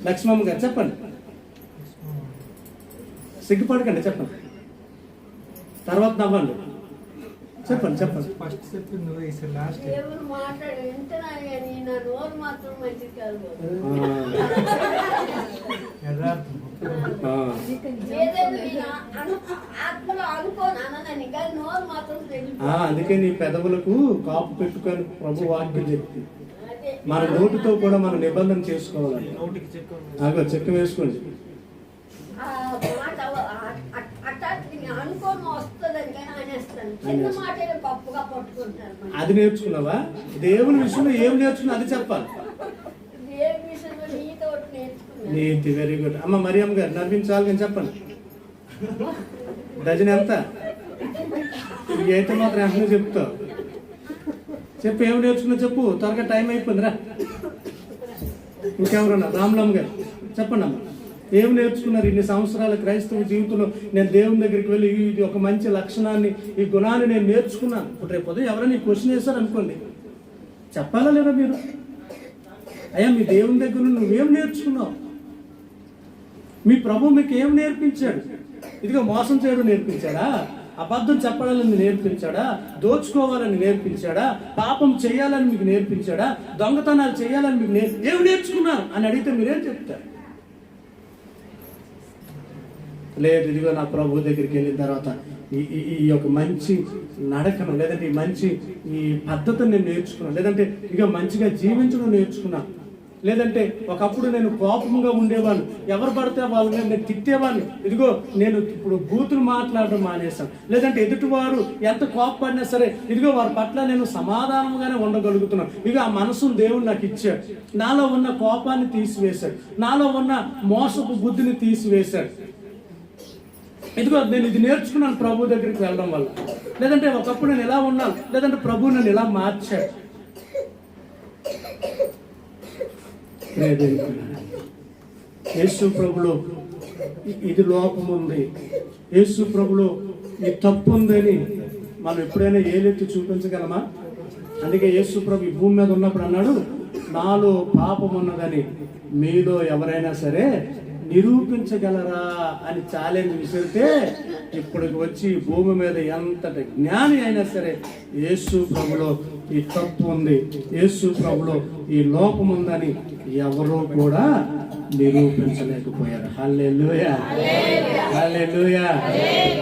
లక్ష్మమ్మ గారు చెప్పండి. సిగ్గుపడకండి, చెప్పండి. తర్వాత నవ్వండి. చెప్పండి. అందుకే నీ పెదవులకు కాపు పెట్టుకొని ప్రభు వాక్యం చెప్తుంది. మన నోటితో కూడా మనం నిబంధన చేసుకోవాలి. చెక్క వేసుకోండి. అది నేర్చుకున్నావా? దేవుని విషయంలో ఏం నేర్చుకున్నా అది చెప్పాలి. నీతి. Very good. అమ్మ మరియమ్మ గారు నవ్వించాలి కానీ చెప్పండి. డజన్ ఎంత? అయితే మాత్రం వెంటనే చెప్తావు. చెప్పు, ఏమి నేర్చుకున్నా చెప్పు. త్వరగా టైం అయిపోయిందిరా. ఇంకెవరన్నా? రామలమ్మ గారు చెప్పండి అమ్మ. ఏం నేర్చుకున్నారు ఇన్ని సంవత్సరాల క్రైస్తవ జీవితంలో? నేను దేవుని దగ్గరికి వెళ్ళి ఇది ఒక మంచి లక్షణాన్ని, ఈ గుణాన్ని నేను నేర్చుకున్నాను. ఇప్పుడు రేపు ఉదయం ఎవరైనా ఈ క్వశ్చన్ వేశారు అనుకోండి, చెప్పాలా లేదా మీరు? అయ్యా మీ దేవుని దగ్గర నువ్వేం నేర్చుకున్నావు? మీ ప్రభు మీకు ఏం నేర్పించాడు? ఇదిగో మోసం చేయడం నేర్పించాడా? అబద్ధం చెప్పాలని నేర్పించాడా? దోచుకోవాలని నేర్పించాడా? పాపం చేయాలని మీకు నేర్పించాడా? దొంగతనాలు చేయాలని మీకు ఏం నేర్చుకున్నారు అని అడిగితే మీరేం చెప్తారు? లేదు, ఇదిగో నా ప్రభు దగ్గరికి వెళ్ళిన తర్వాత ఈ యొక్క మంచి నడకను, లేదంటే ఈ మంచి ఈ పద్ధతిని నేను నేర్చుకున్నాను, లేదంటే ఇక మంచిగా జీవించడం నేర్చుకున్నాను. లేదంటే ఒకప్పుడు నేను కోపంగా ఉండేవాళ్ళు, ఎవరు పడితే వాళ్ళని నేను తిట్టేవాళ్ళు. ఇదిగో నేను ఇప్పుడు బూతులు మాట్లాడడం మానేశాను. లేదంటే ఎదుటివారు ఎంత కోపపడినా సరే ఇదిగో వారి పట్ల నేను సమాధానంగానే ఉండగలుగుతున్నాను. ఇదిగో ఆ మనసును దేవుడు నాకు ఇచ్చాడు. నాలో ఉన్న కోపాన్ని తీసివేశాడు, నాలో ఉన్న మోసపు బుద్ధిని తీసివేశాడు. ఇదిగో నేను ఇది నేర్చుకున్నాను ప్రభు దగ్గరికి వెళ్ళడం వల్ల. లేదంటే ఒకప్పుడు నేను ఎలా ఉన్నాను, లేదంటే ప్రభు నన్ను ఎలా మార్చాడు. యేసు ప్రభులో ఇది లోపం ఉంది, యేసు ప్రభులో ఈ తప్పు ఉందని మనం ఎప్పుడైనా ఏలెత్తి చూపించగలమా? అందుకే యేసు ప్రభు ఈ భూమి మీద ఉన్నప్పుడు అన్నాడు, నాలో పాపం ఉన్నదని మీలో ఎవరైనా సరే నిరూపించగలరా అని ఛాలెంజ్ విసిరితే ఇప్పటికి వచ్చి భూమి మీద ఎంతటి జ్ఞాని అయినా సరే యేసు ప్రభులో ఈ తప్పు ఉంది, యేసు ప్రభులో ఈ లోపం ఉందని ఎవరూ కూడా నిరూపించలేకపోయారు. హల్లెలూయా, హల్లెలూయా.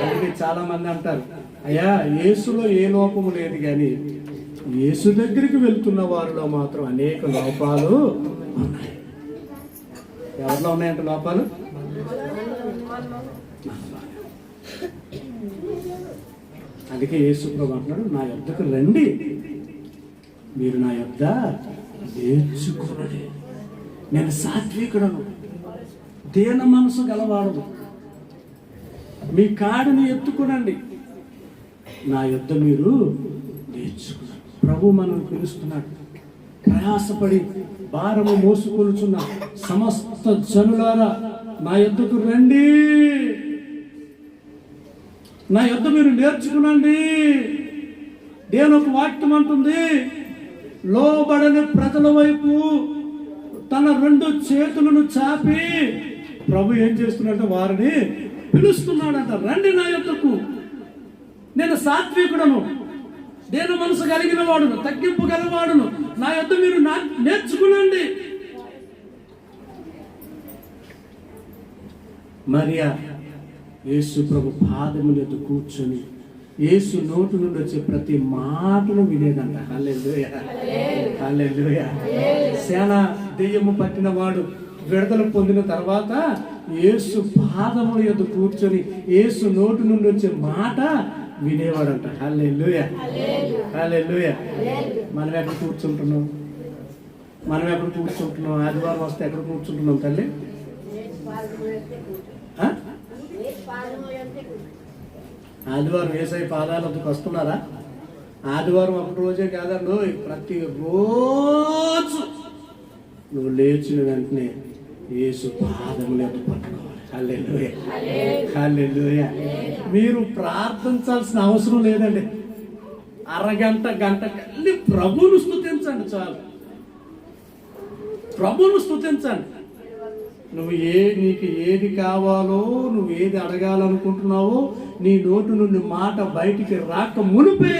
అందుకే చాలా మంది అంటారు, అయ్యా యేసులో ఏ లోపము లేదు, కానీ యేసు దగ్గరికి వెళ్తున్న వారిలో మాత్రం అనేక లోపాలు ఉన్నాయి. ఎవరిలో ఉన్నాయంటే లోపాలు? అందుకే యేసు ప్రభు అంటున్నాడు, నా యొద్దకు రండి, మీరు నా యొద్ద నేర్చుకునండి, నేను సాత్వికుడను, దీన మనసు గలవాడను, మీ కాడిని ఎత్తుకునండి, నా యొద్ద మీరు నేర్చుకున్నారు. ప్రభు మనం పిలుస్తున్నాడు, ప్రయాసపడి భారము మోసుకొనుచున్న సమస్త జనులారా నా యొద్దకు రండి, నా యొద్ద మీరు నేర్చుకునండి. దేవుని ఒక వాక్యం అంటుంది, లోబడని ప్రజల వైపు తన 2 చేతులను చాపి ప్రభు ఏం చేస్తున్నాడంటే వారిని పిలుస్తున్నాడంట, రండి నా యొద్దకు, నేను సాత్వికుడను, దేని మనసు కలిగిన వాడును, తగ్గింపు గలవాడును, నా యొద్ద మీరు నేర్చుకునండి. మరియా యేసు ప్రభు పాదముల యొద్ద కూర్చొని యేసు నోటి నుండి వచ్చే ప్రతి మాటను వినేదంట. హల్లెలూయా, హల్లెలూయా. సేన దెయ్యము పట్టిన వాడు విడుదల పొందిన తర్వాత యేసు పాదముల యొద్ద కూర్చొని యేసు నోటి నుండి వచ్చే మాట వినేవాడంట. హల్లెలూయా, హల్లెలూయా. మనం ఎక్కడ కూర్చుంటున్నాం? ఆదివారం వస్తే ఎక్కడ కూర్చుంటున్నాం తల్లి? ఆదివారం యేసయ్య పాదాల వద్దకు వస్తున్నారా? ఆదివారం ఒక రోజే కాదండి, ప్రతి రోజు నువ్వు లేచిన వెంటనే యేసు పాదముల యొద్ద పట్టుకోవాలి. హల్లెలూయా, హల్లెలూయా. మీరు ప్రార్థించాల్సిన అవసరం లేదండి. అరగంట గంట కలిసి ప్రభువును స్తుతించండి చాలు. ప్రభువును స్తుతించండి. నీకు ఏది కావాలో, నువ్వు ఏది అడగాలనుకుంటున్నావో నీ నోటి నుండి మాట బయటికి రాక మునిపే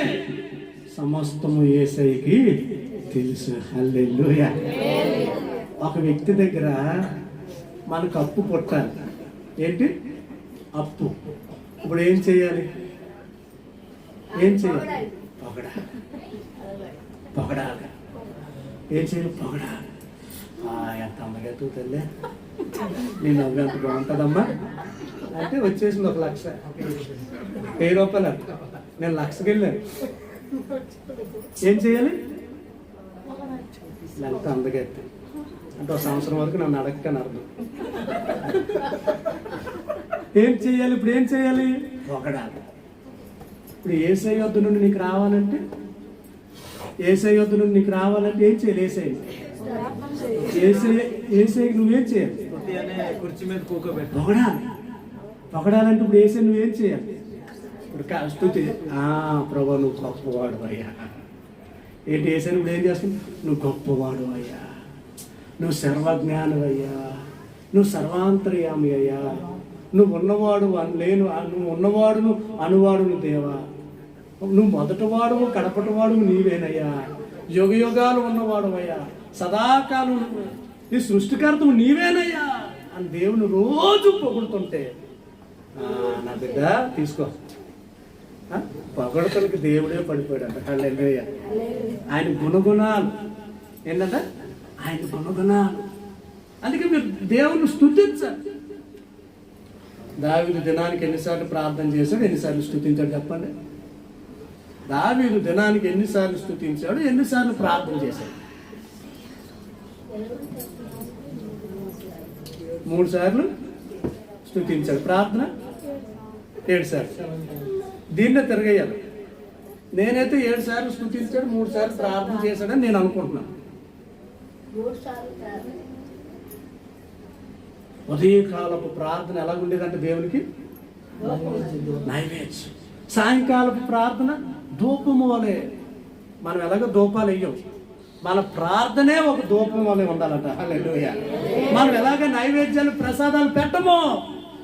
సమస్తము యేసయ్యకి తెలుసు. హల్లెలూయా. ఒక వ్యక్తి దగ్గర మనకు అప్పు పుట్టాలి. ఏంటి అప్పు? ఇప్పుడు ఏం చేయాలి? పొగడాలి. ఏం చేయాలి? పొగడాలి. ఎంత అమ్మగా తల్లి, నేను నవ్వు ఎంత బాగుంటుందమ్మా అంటే వచ్చేసింది 1 లక్ష, 1000 రూపాయలు. నేను 1,00,000కి వెళ్ళాను. ఏం చేయాలి? ఎంత అందగెత్తి అంటే 1 సంవత్సరం వరకు నన్ను అడగకని అర్థం. ఏం చేయాలి? ఇప్పుడు ఏం చేయాలి? పొగడాలి. ఇప్పుడు యేసయ్య వద్ద నుండి నీకు రావాలంటే ఏం చేయాలి? యేసయ్యకి నువ్వేం చేయాలి? కుర్చీ మీద పొగడాలంటే ఇప్పుడు యేసయ్య నువ్వేం చేయాలి? ఇప్పుడు స్తుతి, ప్రభు నువ్వు గొప్పవాడు అయ్యా. ఏంటి యేసయ్య ఇప్పుడు ఏం చేస్తావు? నువ్వు గొప్పవాడు అయ్యా, నువ్వు సర్వజ్ఞానమయ్యా, నువ్వు సర్వాంతర్యామి అయ్యా, నువ్వు ఉన్నవాడు లేను, నువ్వు ఉన్నవాడును అనువాడును దేవా, నువ్వు మొదటివాడువు కడపటివాడువు నీవేనయ్యా, యుగ యుగాలు ఉన్నవాడు అయ్యా, సదాకాలం ఈ సృష్టికర్తవు నీవేనయ్యా అని దేవుని రోజు పొగుడుతుంటే, నా బిడ్డ తీసుకో, పొగడతలకి దేవుడే పడిపోయాడు. హల్లెలూయా. ఆయన గుణగుణాలు ఏంటంటే ఆయన గుణగణాలు. అందుకే మీరు దేవుని స్తుతించాలి. దావీదు దినానికి ఎన్నిసార్లు ప్రార్థన చేశాడు, ఎన్నిసార్లు స్తుతించాడు చెప్పండి? దావీదు దినానికి ఎన్నిసార్లు స్తుతించాడు, ఎన్నిసార్లు ప్రార్థన చేశాడు? 3 సార్లు స్తుతించాడు. ప్రార్థన 7 సార్లు. దీన్నే తిరగేయాలి. నేనైతే 7 సార్లు స్తుతించాడు, 3 సార్లు ప్రార్థన చేశాడని నేను అనుకుంటున్నాను. ఉదయకాలపు ప్రార్థన ఎలాగుండేదంటే దేవునికి నైవేద్యం. సాయంకాలపు ప్రార్థన ధూపము వలె. మనం ఎలాగో ధూపాలు వేయం, మన ప్రార్థనే ఒక ధూపం వలె ఉండాలట. హల్లెలూయా. మనం ఎలాగ నైవేద్యాలు ప్రసాదాలు పెట్టమో,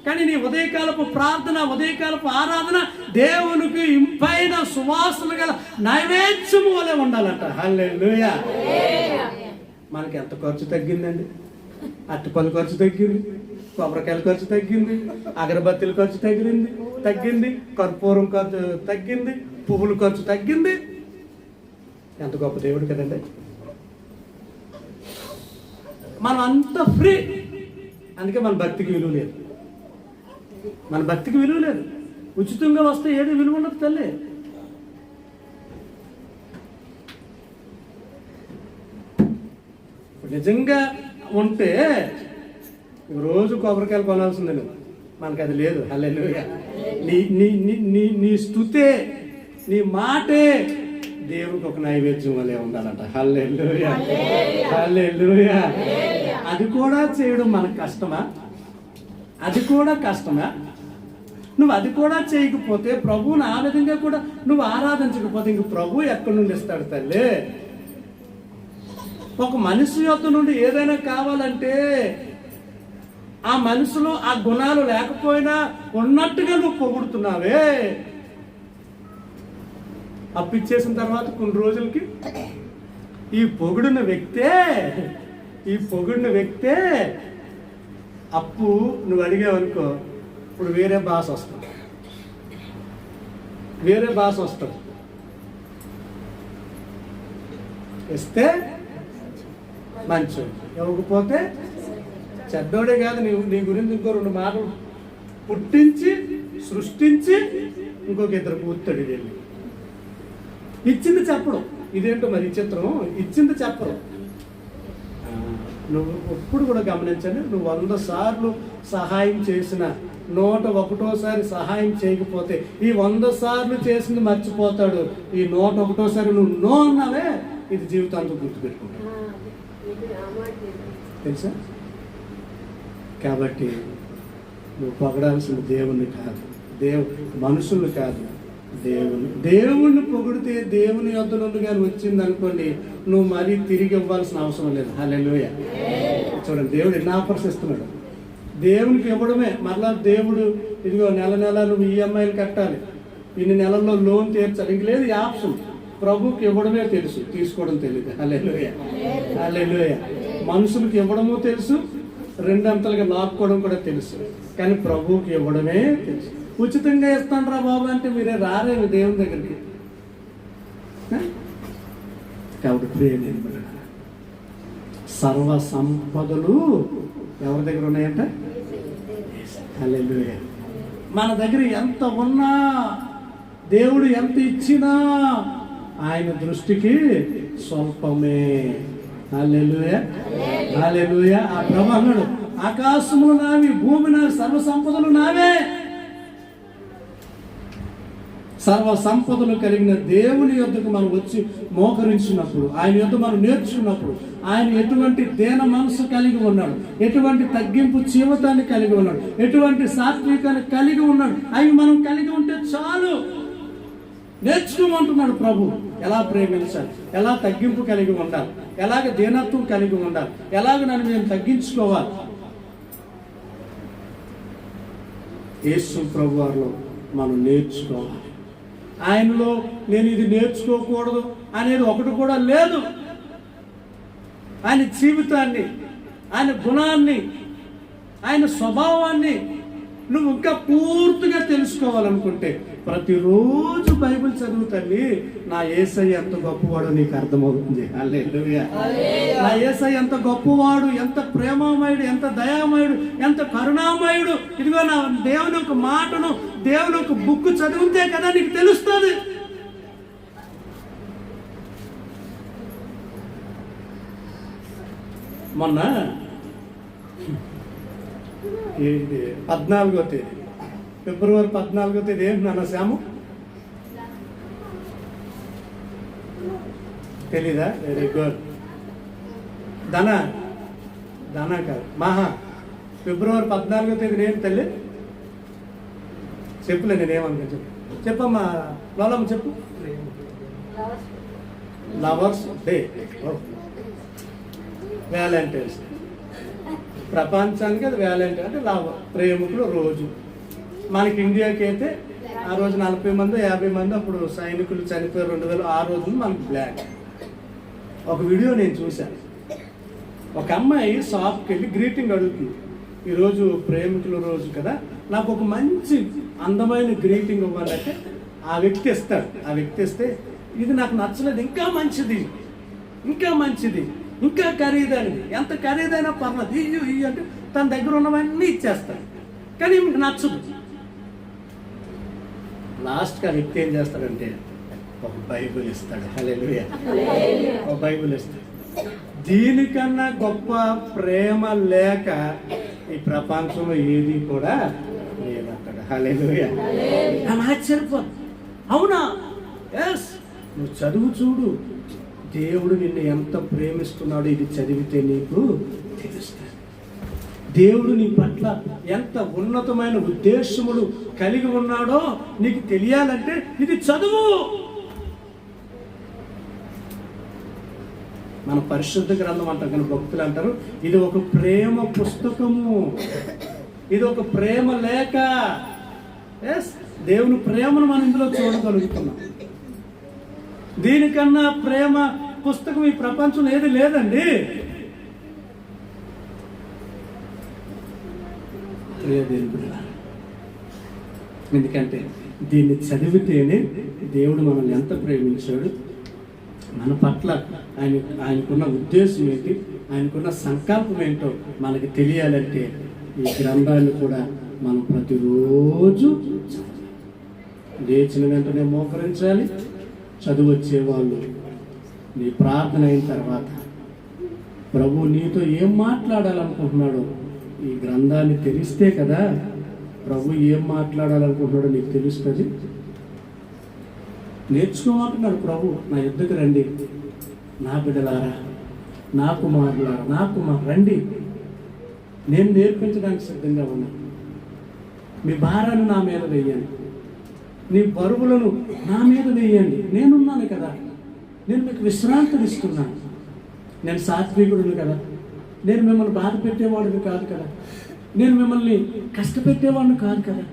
కానీ నీ ఉదయకాలపు ప్రార్థన, ఉదయకాలపు ఆరాధన దేవునికి ఇంపైన సువాసన గల నైవేద్యము వలె ఉండాలట. హల్లెలూయా. మనకి ఎంత ఖర్చు తగ్గిందండి? అట్టుపల్లి ఖర్చు తగ్గింది, కొబ్బరికాయల ఖర్చు తగ్గింది, అగరబత్తీల ఖర్చు తగ్గింది, కర్పూరం ఖర్చు తగ్గింది, పువ్వుల ఖర్చు తగ్గింది. ఎంత గొప్ప దేవుడు కదండి. మనం అంత ఫ్రీ. అందుకే మన భక్తికి విలువ లేదు. మన భక్తికి విలువ లేదు. ఉచితంగా వస్తే ఏది విలువ ఉండదు తల్లి. నిజంగా ఉంటే రోజు కొబ్బరికాయలు కొనాల్సిందే నువ్వు. మనకు అది లేదు. హల్లెలూయా. నీ స్తుతే, నీ మాటే దేవునికి ఒక నైవేద్యం వలె ఉండాలంట. హల్లెలూయా. హల్లెలూయా. అది కూడా చేయడం మనకు కష్టమా? అది కూడా కష్టమా? నువ్వు అది కూడా చేయకపోతే, ప్రభువుని ఆ విధంగా కూడా నువ్వు ఆరాధించకపోతే ఇంక ప్రభు ఎక్కడి నుండి ఇస్తాడు తల్లి? ఒక మనిషి యొక్క నుండి ఏదైనా కావాలంటే ఆ మనసులో ఆ గుణాలు లేకపోయినా ఉన్నట్టుగా నువ్వు పొగుడుతున్నావే. అప్పిచ్చేసిన తర్వాత కొన్ని రోజులకి ఈ పొగిడిన వ్యక్తే అప్పు నువ్వు అడిగావనుకో, ఇప్పుడు వేరే భాష వస్తుంది. ఇస్తే మంచోడు, ఇవ్వకపోతే చెడ్డోడే. కాదు, నీ గురించి ఇంకో 2 మాటలు పుట్టించి సృష్టించి ఇంకొక 2 కూర్తాడు. వెళ్ళి ఇచ్చింది చెప్పడం. ఇదేంటో మరి చిత్రం, ఇచ్చింది చెప్పడం. నువ్వు ఎప్పుడు కూడా గమనించండి, నువ్వు 100 సార్లు సహాయం చేసిన 101వ సహాయం చేయకపోతే ఈ 100 సార్లు చేసింది మర్చిపోతాడు. ఈ 101వ నువ్వు నో అన్నావే, ఇది జీవితాంతం గుర్తుపెట్టుకుంటావు. తెలుసా? కాబట్టి నువ్వు పొగడాల్సిన దేవుణ్ణి కాదు, మనుషులు కాదు, దేవుణ్ణి పొగిడితే దేవుని యొద్ద నుండి కానీ వచ్చింది అనుకోండి, నువ్వు మరీ తిరిగి ఇవ్వాల్సిన అవసరం లేదు. హల్లెలూయా. చూడండి, దేవుడు ఎన్ని ఆఫర్స్ ఇస్తున్నాడు. దేవునికి ఇవ్వడమే. మరలా దేవుడు ఇదిగో నెల నువ్వు ఈఎంఐలు కట్టాలి, ఇన్ని నెలల్లో లోన్ తీర్చాలి, ఇంక లేదు. ఈ ఆప్షన్ ప్రభుకి ఇవ్వడమే తెలుసు, తీసుకోవడం తెలియదు. హల్లెలూయా. హల్లెలూయా. మనుషులకు ఇవ్వడము తెలుసు, 2 అంతలుగా లాక్కోవడం కూడా తెలుసు, కానీ ప్రభువుకి ఇవ్వడమే తెలుసు. ఉచితంగా ఇస్తాను రా బాబు అంటే మీరే రారేమి దేవుని దగ్గరికి. కాబట్టి ప్రియమైన సర్వ సంపదలు ఎవరి దగ్గర ఉన్నాయంట? హల్లెలూయా. మన దగ్గర ఎంత ఉన్నా, దేవుడు ఎంత ఇచ్చినా ఆయన దృష్టికి స్వల్పమే. హల్లెలూయా. హల్లెలూయా. ఆ ప్రభు అన్నాడు, ఆకాశములు నావి, భూమి నావి, సర్వ సంపదలు నావే. సర్వ సంపదలు కలిగిన దేవుని యొద్దకు మనం వచ్చి మోకరించినప్పుడు, ఆయన యొద్ద మనం నేర్చుకున్నప్పుడు, ఆయన ఎటువంటి దేన మనసు కలిగి ఉన్నాడు, ఎటువంటి తగ్గింపు జీవితాన్ని కలిగి ఉన్నాడు, ఎటువంటి సాత్వికాన్ని కలిగి ఉన్నాడు, అవి మనం కలిగి ఉంటే చాలు. నేర్చుకోమంటున్నాడు ప్రభు. ఎలా ప్రేమించాలి, ఎలా తగ్గింపు కలిగి ఉండాలి, ఎలాగ దీనత్వం కలిగి ఉండాలి, ఎలాగ నన్ను నేను తగ్గించుకోవాలి. యేసు ప్రభు వారిలో మనం నేర్చుకోవాలి. ఆయనలో నేను ఇది నేర్చుకోకూడదు అనేది ఒకటి కూడా లేదు. ఆయన జీవితాన్ని, ఆయన గుణాన్ని, ఆయన స్వభావాన్ని నువ్వు ఇంకా పూర్తిగా తెలుసు. తెలుసుకోవాలనుకుంటే ప్రతిరోజు బైబిల్ చదువు తల్లి. నా యేసయ్య ఎంత గొప్పవాడో నీకు అర్థమవుతుంది. హల్లెలూయా. నా యేసయ్య ఎంత గొప్పవాడు, ఎంత ప్రేమమయుడు, ఎంత దయామయుడు, ఎంత కరుణామయుడు. ఇదిగో నా దేవుని ఒక మాటను, దేవుని ఒక బుక్ చదివితే కదా నీకు తెలుస్తుంది. మొన్న 14వ తేదీ, ఫిబ్రవరి 14వ తేదీ ఏంటి నాన్న శ్యాము? తెలీదా? Very good. ధనా కాదు, మహా. ఫిబ్రవరి 14వ తేదీ ఏం తల్లి? చెప్పులే, నేనేమనుకో చెప్పమ్మా. లోలమ్మ చెప్పు. Lovers day, Valentine's day. ప్రపంచానికి అది వ్యాలంటైన్ అంటే ప్రేమికుల రోజు. మనకి ఇండియాకి అయితే ఆ రోజు 40 మంది 50 మంది అప్పుడు సైనికులు చనిపోయారు 2000. ఆ రోజు మనకి బ్లాక్. ఒక వీడియో నేను చూశాను. ఒక అమ్మాయి షాప్కి వెళ్ళి గ్రీటింగ్ అడుగుతుంది. ఈరోజు ప్రేమికుల రోజు కదా, నాకు ఒక మంచి అందమైన గ్రీటింగ్ ఇవ్వాలంటే ఆ వ్యక్తి ఇస్తాడు. ఆ వ్యక్తి ఇస్తే ఇది నాకు నచ్చలేదు, ఇంకా మంచిది, ఇంకా మంచిది, ఇంకా ఖరీదైనది, ఎంత ఖరీదైనా పర్లేదు, ఇయ్యి అంటే తన దగ్గర ఉన్నవన్నీ ఇచ్చేస్తాడు. కానీ మీకు నచ్చదు. లాస్ట్కి ఆ వ్యక్తి ఏం చేస్తాడంటే ఒక బైబిల్ ఇస్తాడు. హల్లెలూయా. ఒక బైబిల్ ఇస్తాడు. దీనికన్నా గొప్ప ప్రేమ లేక ఈ ప్రపంచంలో ఏది కూడా లేదంటాడు. హల్లెలూయా. ఆమె ఆశ్చర్యపోదు. అవునా? ఎస్, నువ్వు చదువు చూడు, దేవుడు నిన్ను ఎంత ప్రేమిస్తున్నాడో ఇది చదివితే నీకు తెలుస్తుంది. దేవుడు నీ పట్ల ఎంత ఉన్నతమైన ఉద్దేశములు కలిగి ఉన్నాడో నీకు తెలియాలంటే ఇది చదువు. మన పరిశుద్ధ గ్రంథం అంటాం కానీ భక్తులు అంటారు ఇది ఒక ప్రేమ పుస్తకము, ఇది ఒక ప్రేమ లేఖ. ఎస్, దేవుని ప్రేమను మనం ఇందులో చూడగలుగుతున్నాం. దీనికన్నా ప్రేమ పుస్తకం ఈ ప్రపంచంలో ఏది లేదండి. ఎందుకంటే దీన్ని చదివితేనే దేవుడు మనల్ని ఎంత ప్రేమించాడు, మన పట్ల ఆయనకున్న ఉద్దేశం ఏంటి, ఆయనకున్న సంకల్పం ఏంటో మనకి తెలియాలంటే ఈ గ్రంథాన్ని కూడా మనం ప్రతిరోజు లేచిన వెంటనే మోకరించాలి. చదువు వచ్చేవాళ్ళు నీ ప్రార్థన అయిన తర్వాత ప్రభు నీతో ఏం మాట్లాడాలనుకుంటున్నాడో ఈ గ్రంథాన్ని తెలిస్తే కదా ప్రభు ఏం మాట్లాడాలనుకుంటున్నాడో నీకు తెలుస్తుంది. నేర్చుకోమంటున్నాడు ప్రభు. నా యుద్ధకు రండి నా బిడ్డలారా, నా కుమారులారా, నా రండి, నేను నేర్పించడానికి సిద్ధంగా ఉన్నాను. మీ భారాన్ని నా మీద వేయండి, నీ బరువులను నా మీద వేయండి. నేనున్నాను కదా, నేను మీకు విశ్రాంతిని ఇస్తున్నాను. నేను సాత్వికుడును కదా, నేను మిమ్మల్ని బాధ పెట్టేవాడిని కాదు కదా, నేను మిమ్మల్ని కష్టపెట్టేవాడిని కాదు కదా.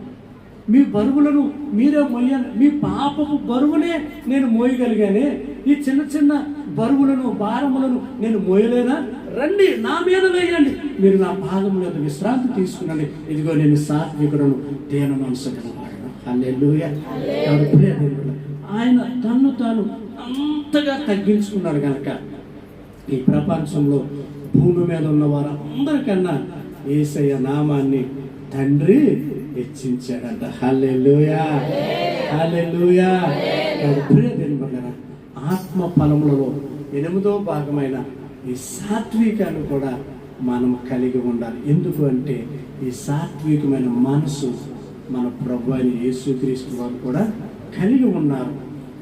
మీ బరువులను మీరే మోయాలి. మీ పాపపు బరువునే నేను మోయగలిగానే, ఈ చిన్న చిన్న బరువులను భారములను నేను మోయలేనా? రండి నా మీద వేయండి, మీరు నా పాదం మీద విశ్రాంతి తీసుకునండి. ఇదిగో నేను సాత్వికుడును, దేన మనసు గలవాడును. హల్లెలూయా. ఆయన తన్ను తాను అంతగా తగ్గించుకున్నాడు కనుక ఈ ప్రపంచంలో భూమి మీద ఉన్న వారందరికన్నా యేసయ్య నామాన్ని తండ్రి హెచ్చించాడంట. హల్లెలూయా, హల్లెలూయా. ఆత్మ ఫలములలో 8వ భాగమైన ఈ సాత్వికాన్ని కూడా మనం కలిగి ఉండాలి. ఎందుకు అంటే ఈ సాత్వికమైన మనసు మన ప్రభు అయిన యేసుక్రీస్తు వారు కూడా కలిగి ఉన్నారు.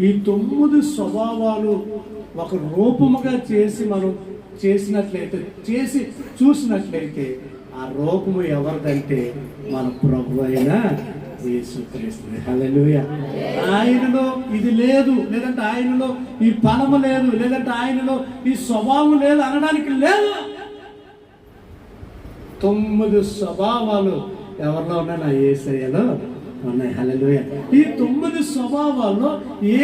ఈ 9 స్వభావాలు ఒక రూపముగా చేసి మనం చేసి చూసినట్లయితే ఆ రూపము ఎవరిదంటే మన ప్రభు అయిన యేసుక్రీస్తు. హల్లెలూయా. ఆయనలో ఇది లేదు, లేదంటే ఆయనలో ఈ ఫలము లేదు, లేదంటే ఆయనలో ఈ స్వభావం లేదు అనడానికి లేదు. 9 స్వభావాలు ఎవరిలో ఉన్నాయి? నా యేసయ్యలో ఉన్నాయి. హల్లెలూయా. ఈ 9 స్వభావాల్లో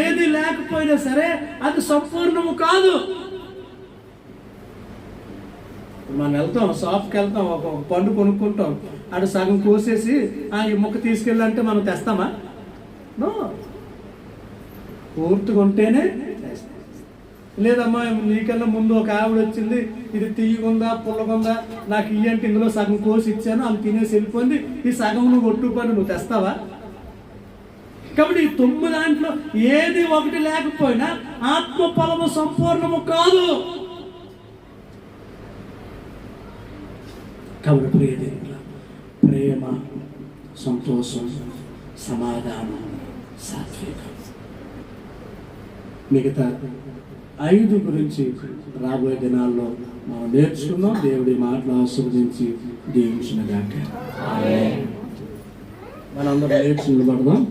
ఏది లేకపోయినా సరే అది సంపూర్ణము కాదు. మనం వెళ్తాం, షాప్కి వెళ్తాం, ఒక పండు కొనుక్కుంటాం, ఆడు సగం కోసేసి ఈ ముక్క తీసుకెళ్ళాలంటే మనం తెస్తామా? నో, పూర్తిగా ఉంటేనే తెస్తాం. లేదమ్మా నీకన్నా ముందు ఒక ఆవిడ వచ్చింది, ఇది తీయగుందా పుల్లగుందా నాకు ఇయ్యంటే ఇందులో సగం కోసి ఇచ్చాను, ఆమె తినేసి వెళ్ళిపోయింది, ఈ సగం నువ్వు ఒట్టుకొని నువ్వు తెస్తావా? కాబట్టి ఈ 9 దాంట్లో ఏది ఒకటి లేకపోయినా ఆత్మ ఫలము సంపూర్ణము కాదు. కాబట్టి ప్రేమ, సంతోషం, సమాధానం, సాత్వికం, మిగతా 5 గురించి రాబోయే దినాల్లో మనం నేర్చుకుందాం. దేవుడి మాటలు ఆశీర్వదించి దీవించిన గాక. మనందరం నేర్చుకుని పడదాం.